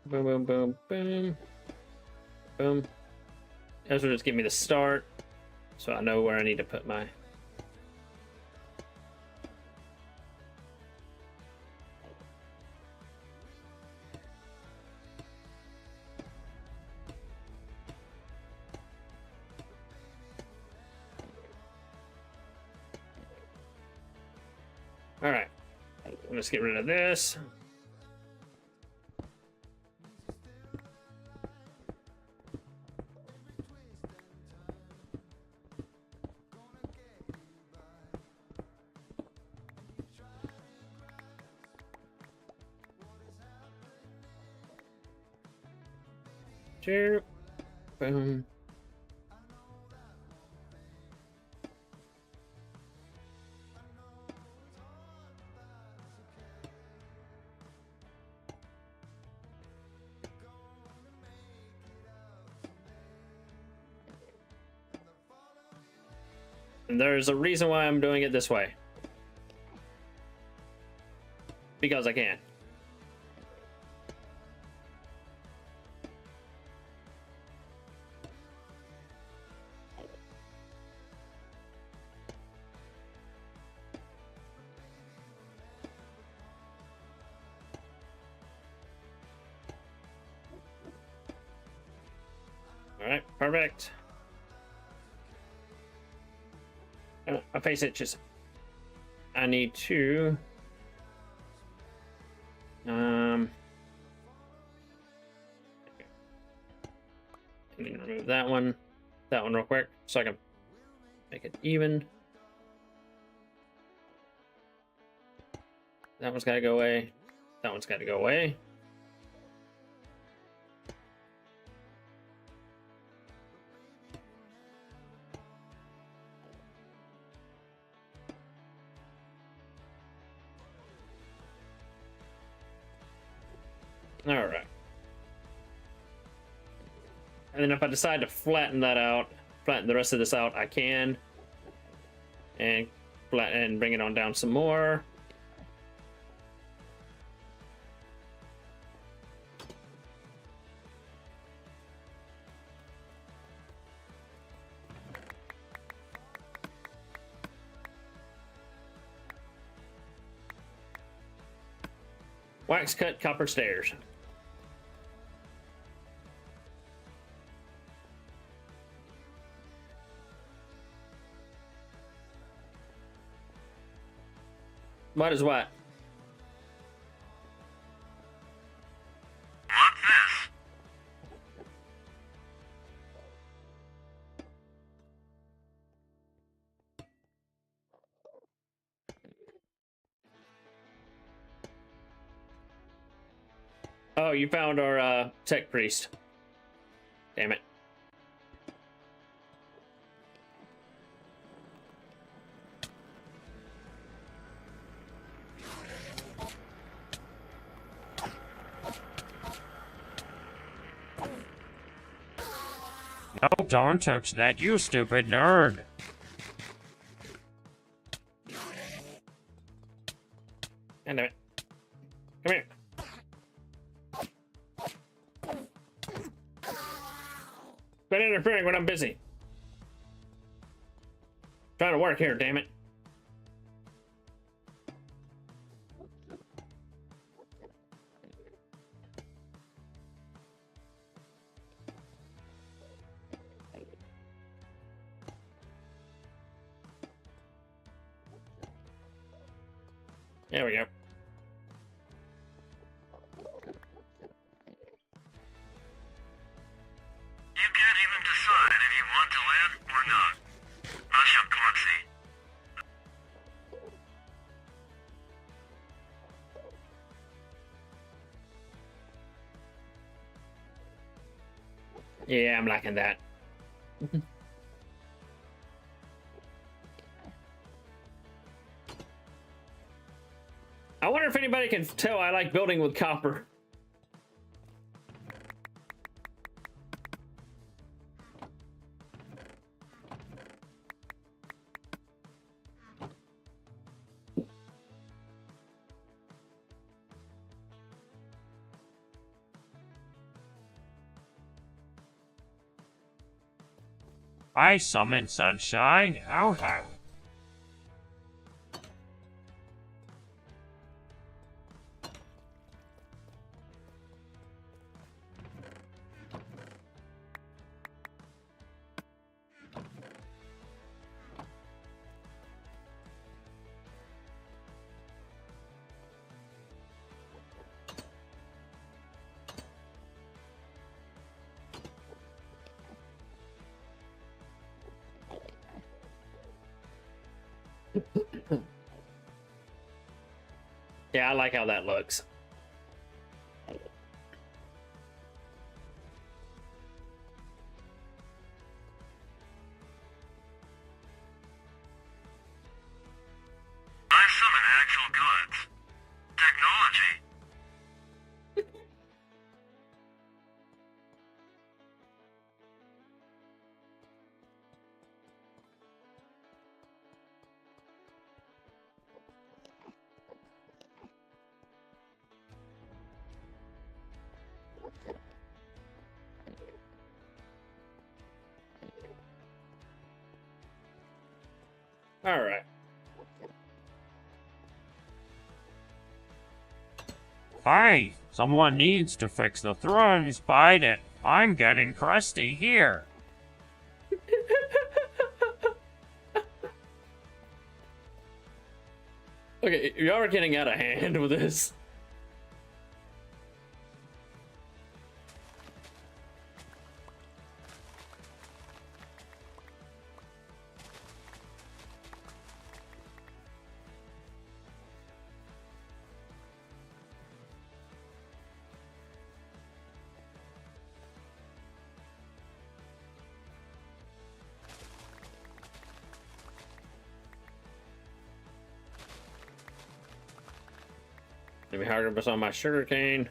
S1: Boom, boom, boom, boom. Boom. This will just give me the start, so I know where I need to put my... All right, let's get rid of this. Two. Boom. And there's a reason why I'm doing it this way. Because I can. All right, perfect. My face itches. I need to and then remove that one real quick so I can make it even. That one's got to go away. That one's got to go away. All right. And then if I decide to flatten that out, flatten the rest of this out, I can. And flatten and bring it on down some more. Wax cut copper stairs. What is what?
S9: What's this?
S1: Oh, you found our tech priest. Damn it.
S10: No, don't touch that, you stupid nerd.
S1: Damn it. Come here. Quit interfering when I'm busy. Trying to work here, damn it. There we go.
S9: You can't even decide if you want to live or not. Hush up, Clumsy.
S1: Yeah, I'm liking that. I wonder if anybody can tell I like building with copper.
S10: I summon sunshine. How have
S1: Yeah, I like how that looks. All right.
S10: Hey, someone needs to fix the thrones, Biden. I'm getting crusty here.
S1: Okay, y'all are getting out of hand with this. Maybe harvest on my sugar cane.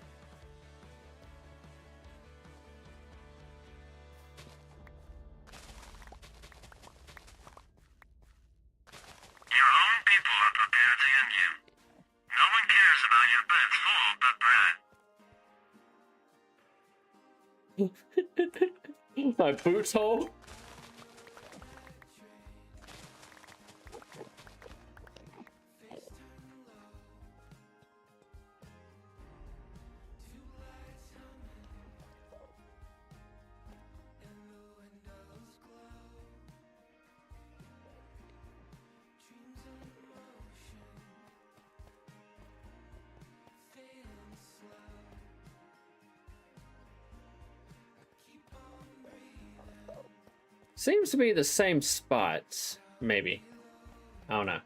S9: Your own people are prepared to end you. No one cares about your beds full but Brad.
S1: My boots hole. Seems to be the same spots, maybe. I don't know.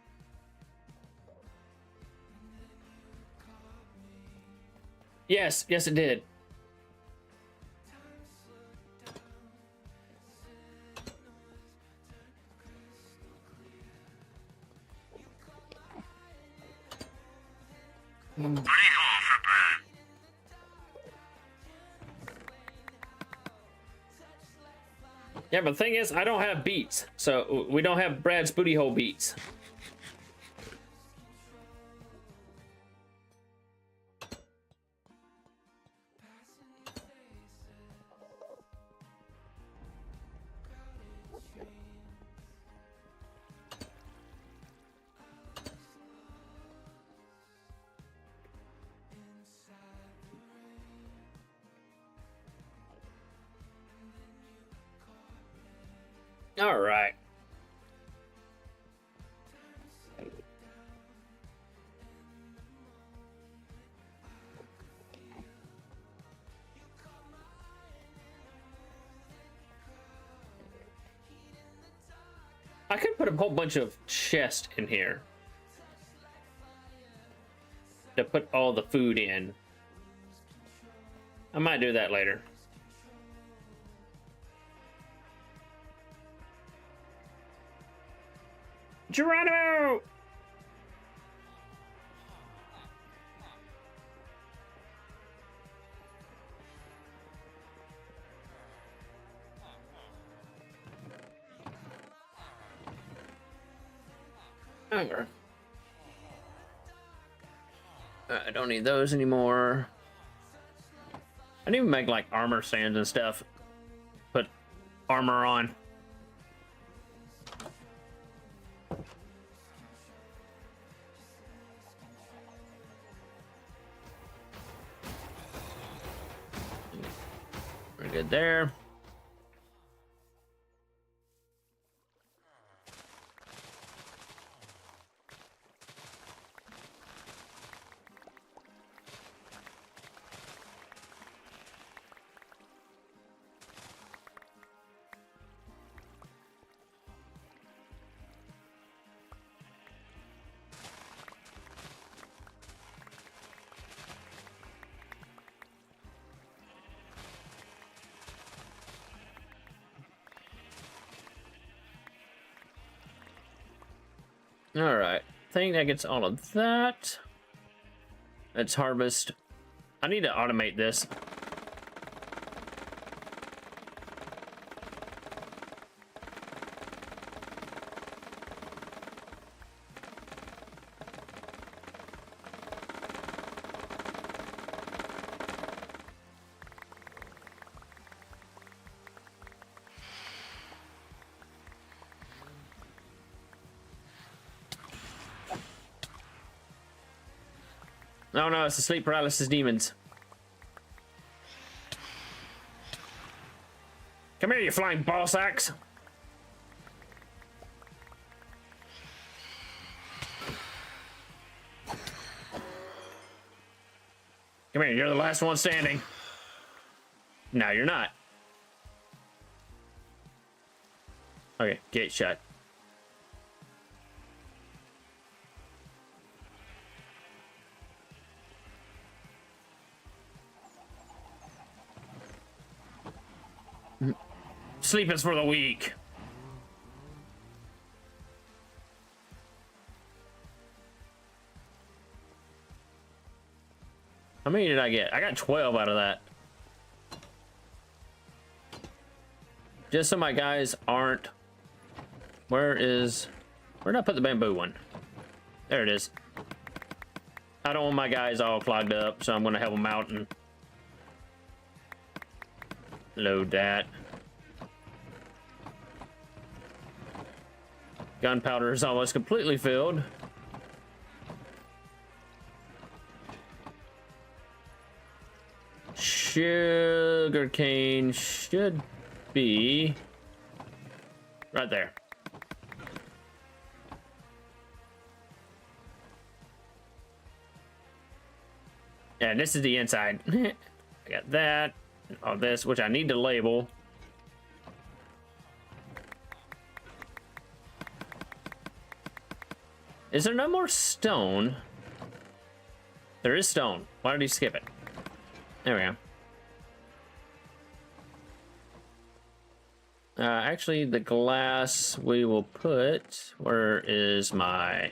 S1: Yes, yes it did.
S9: Pretty cool for Brad.
S1: Yeah, but the thing is, I don't have beats, so we don't have Brad's booty hole beats. All right. I could put a whole bunch of chests in here to put all the food in. I might do that later. Geronimo! Okay. I don't need those anymore. I need to make like armor stands and stuff. Put armor on. We're good there. All right, I think that gets all of that. Let's harvest. I need to automate this. No, no, it's the sleep paralysis demons. Come here, you flying ball sacks. Come here, you're the last one standing. No, you're not. Okay, gate shut. Sleep is for the weak. How many did I get? I got 12 out of that. Just so my guys aren't... Where'd I put the bamboo one? There it is. I don't want my guys all clogged up, so I'm going to help them out and load that. Gunpowder is almost completely filled. Sugarcane should be right there. Yeah, and this is the inside. I got that, all this, which I need to label. Is there no more stone? There is stone. Why did he skip it? There we go. Actually, the glass we will put... Where is my...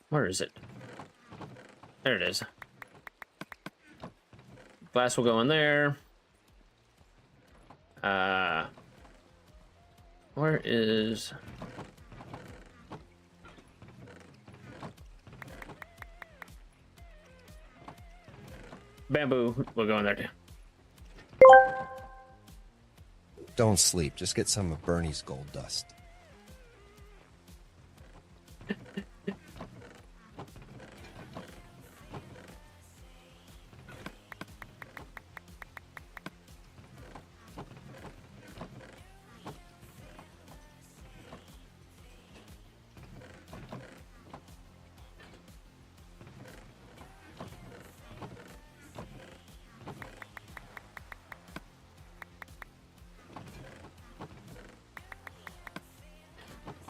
S1: Where is it? There it is. Glass will go in there. Where is... Bamboo will go in there too.
S4: Don't sleep. Just get some of Bernie's gold dust.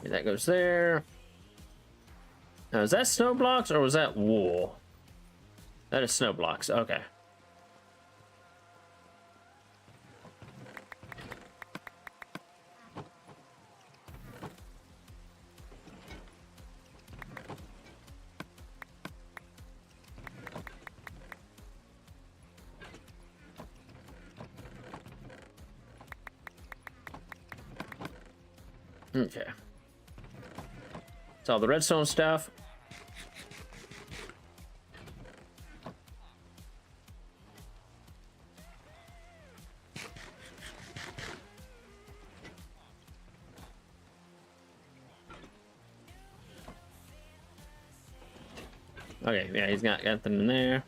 S1: That goes there. Now, is that snow blocks or was that wool? That is snow blocks. Okay. Okay. It's all the redstone stuff. Okay, yeah, he's got them in there.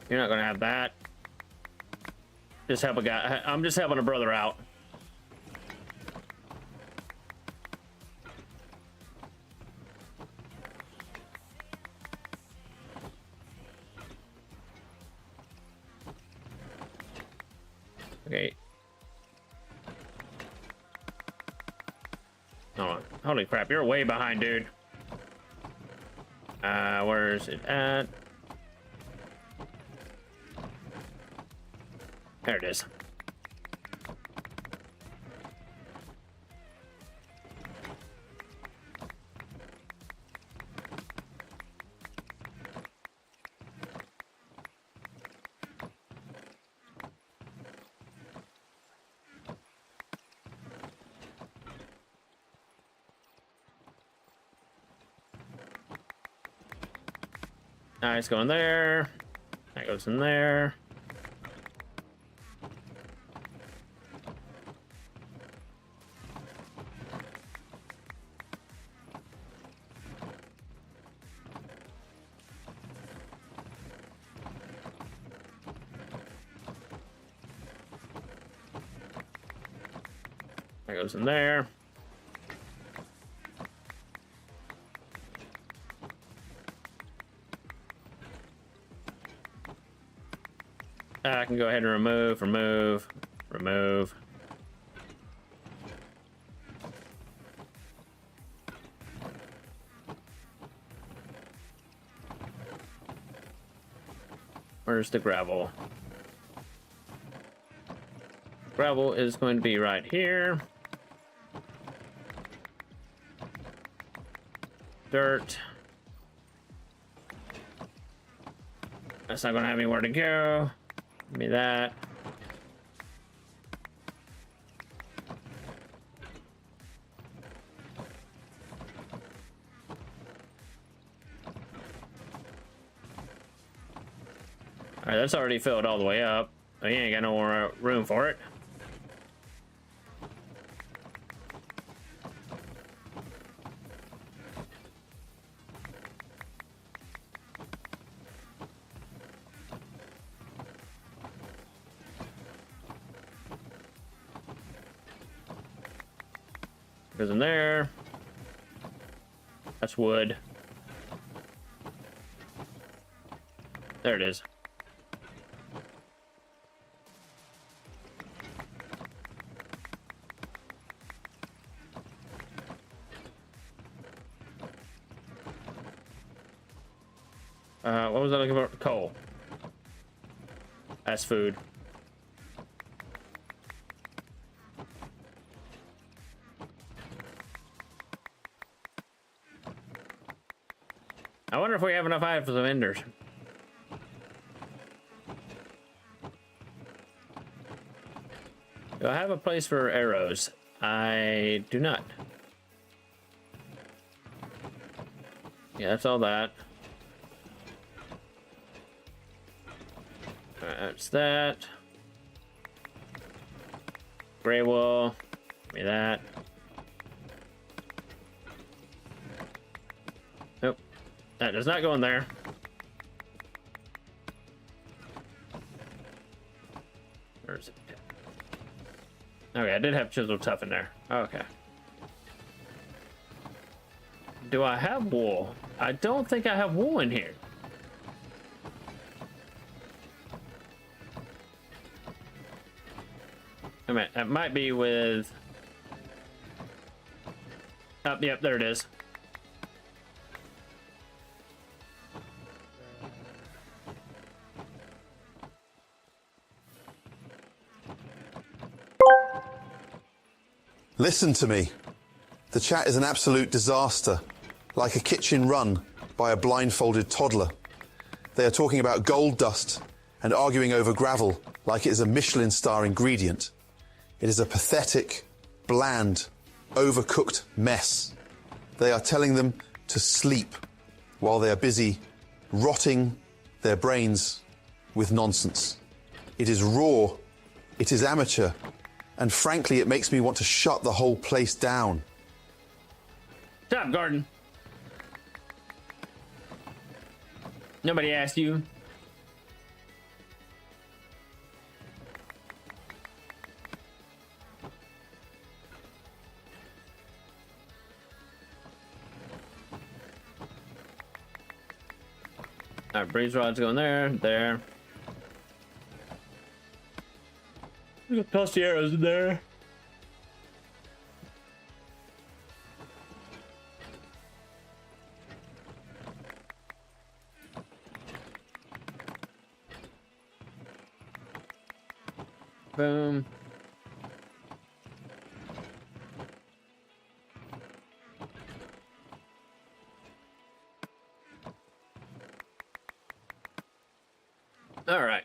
S1: You're not gonna have that. Just help a guy. I'm just helping a brother out. Okay. Hold on. Holy crap, you're way behind, dude. Where is it at? There it is. Nice, going there. That goes in there. That goes in there. I can go ahead and remove. Where's the gravel? Gravel is going to be right here. Dirt. That's not going to have anywhere to go. Give me that. All right, that's already filled all the way up. Oh, you ain't got no more room for it. Goes in there. That's wood. There it is. What was I looking for? Coal. That's food. I wonder if we have enough items for the vendors. Do I have a place for arrows? I do not. Yeah, that's all that. That's that. Gray wool. Give me that. Nope. That does not go in there. Where is it? Okay, I did have chisel tough in there. Okay. Do I have wool? I don't think I have wool in here. I mean, it might be with... Oh, yep, there it is.
S12: Listen to me. The chat is an absolute disaster, like a kitchen run by a blindfolded toddler. They are talking about gold dust and arguing over gravel like it is a Michelin star ingredient. It is a pathetic, bland, overcooked mess. They are telling them to sleep while they are busy rotting their brains with nonsense. It is raw, it is amateur, and frankly, it makes me want to shut the whole place down.
S1: Stop, Garden. Nobody asked you. All right, breeze rods going there, there. We got toss the arrows in there. Boom. All right.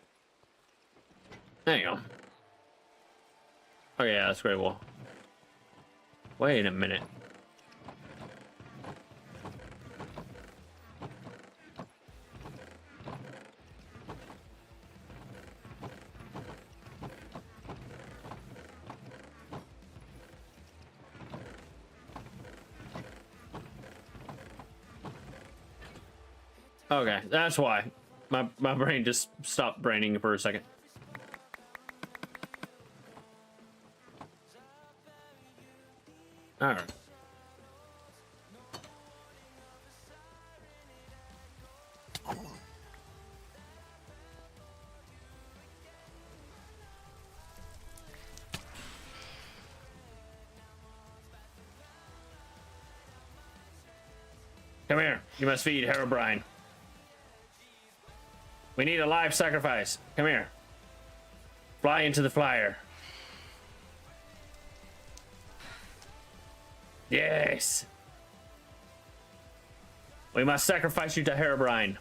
S1: There you go. Oh yeah, that's great wool. Wait a minute. Okay, that's why. My brain just stopped braining for a second. Alright. Come here. You must feed Herobrine. We need a live sacrifice. Come here. Fly into the flyer. Yes. We must sacrifice you to Herobrine.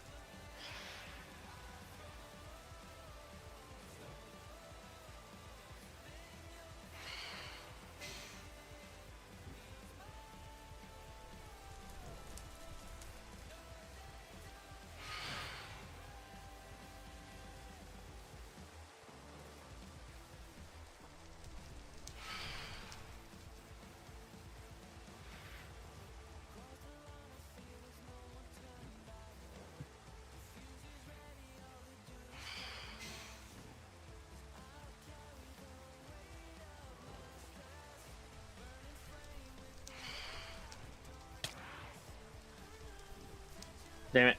S1: Damn it.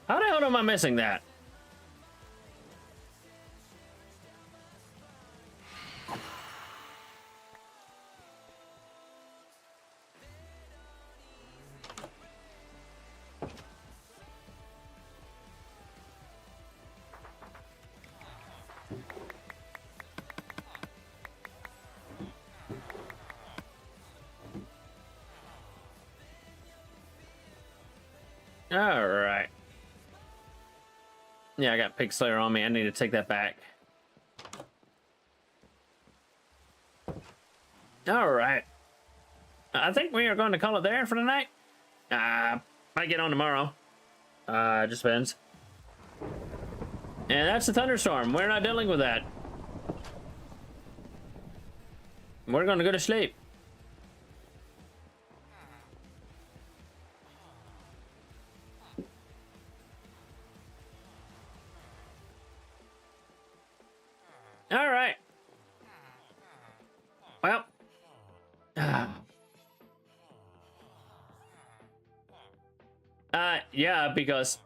S1: How the hell am I missing that? Alright. Yeah, I got Pig Slayer on me. I need to take that back. Alright. I think we are going to call it there for tonight. Might get on tomorrow. Just depends. And that's the thunderstorm. We're not dealing with that. We're going to go to sleep. All right. Well. Yeah, because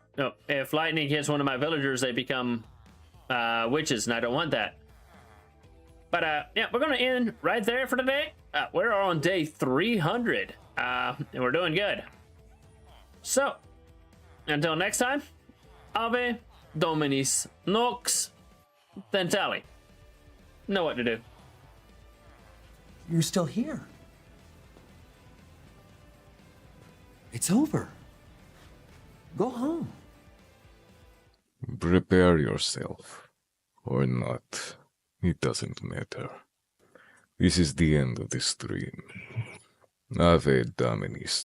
S1: if lightning hits one of my villagers, they become witches, and I don't want that. But yeah, we're gonna end right there for today. We're on day 300, and we're doing good. So, until next time, Ave Dominis Nox Thentali. Know what to do.
S2: You're still here. It's over. Go home.
S22: Prepare yourself. Or not. It doesn't matter. This is the end of the stream. Ave Dominis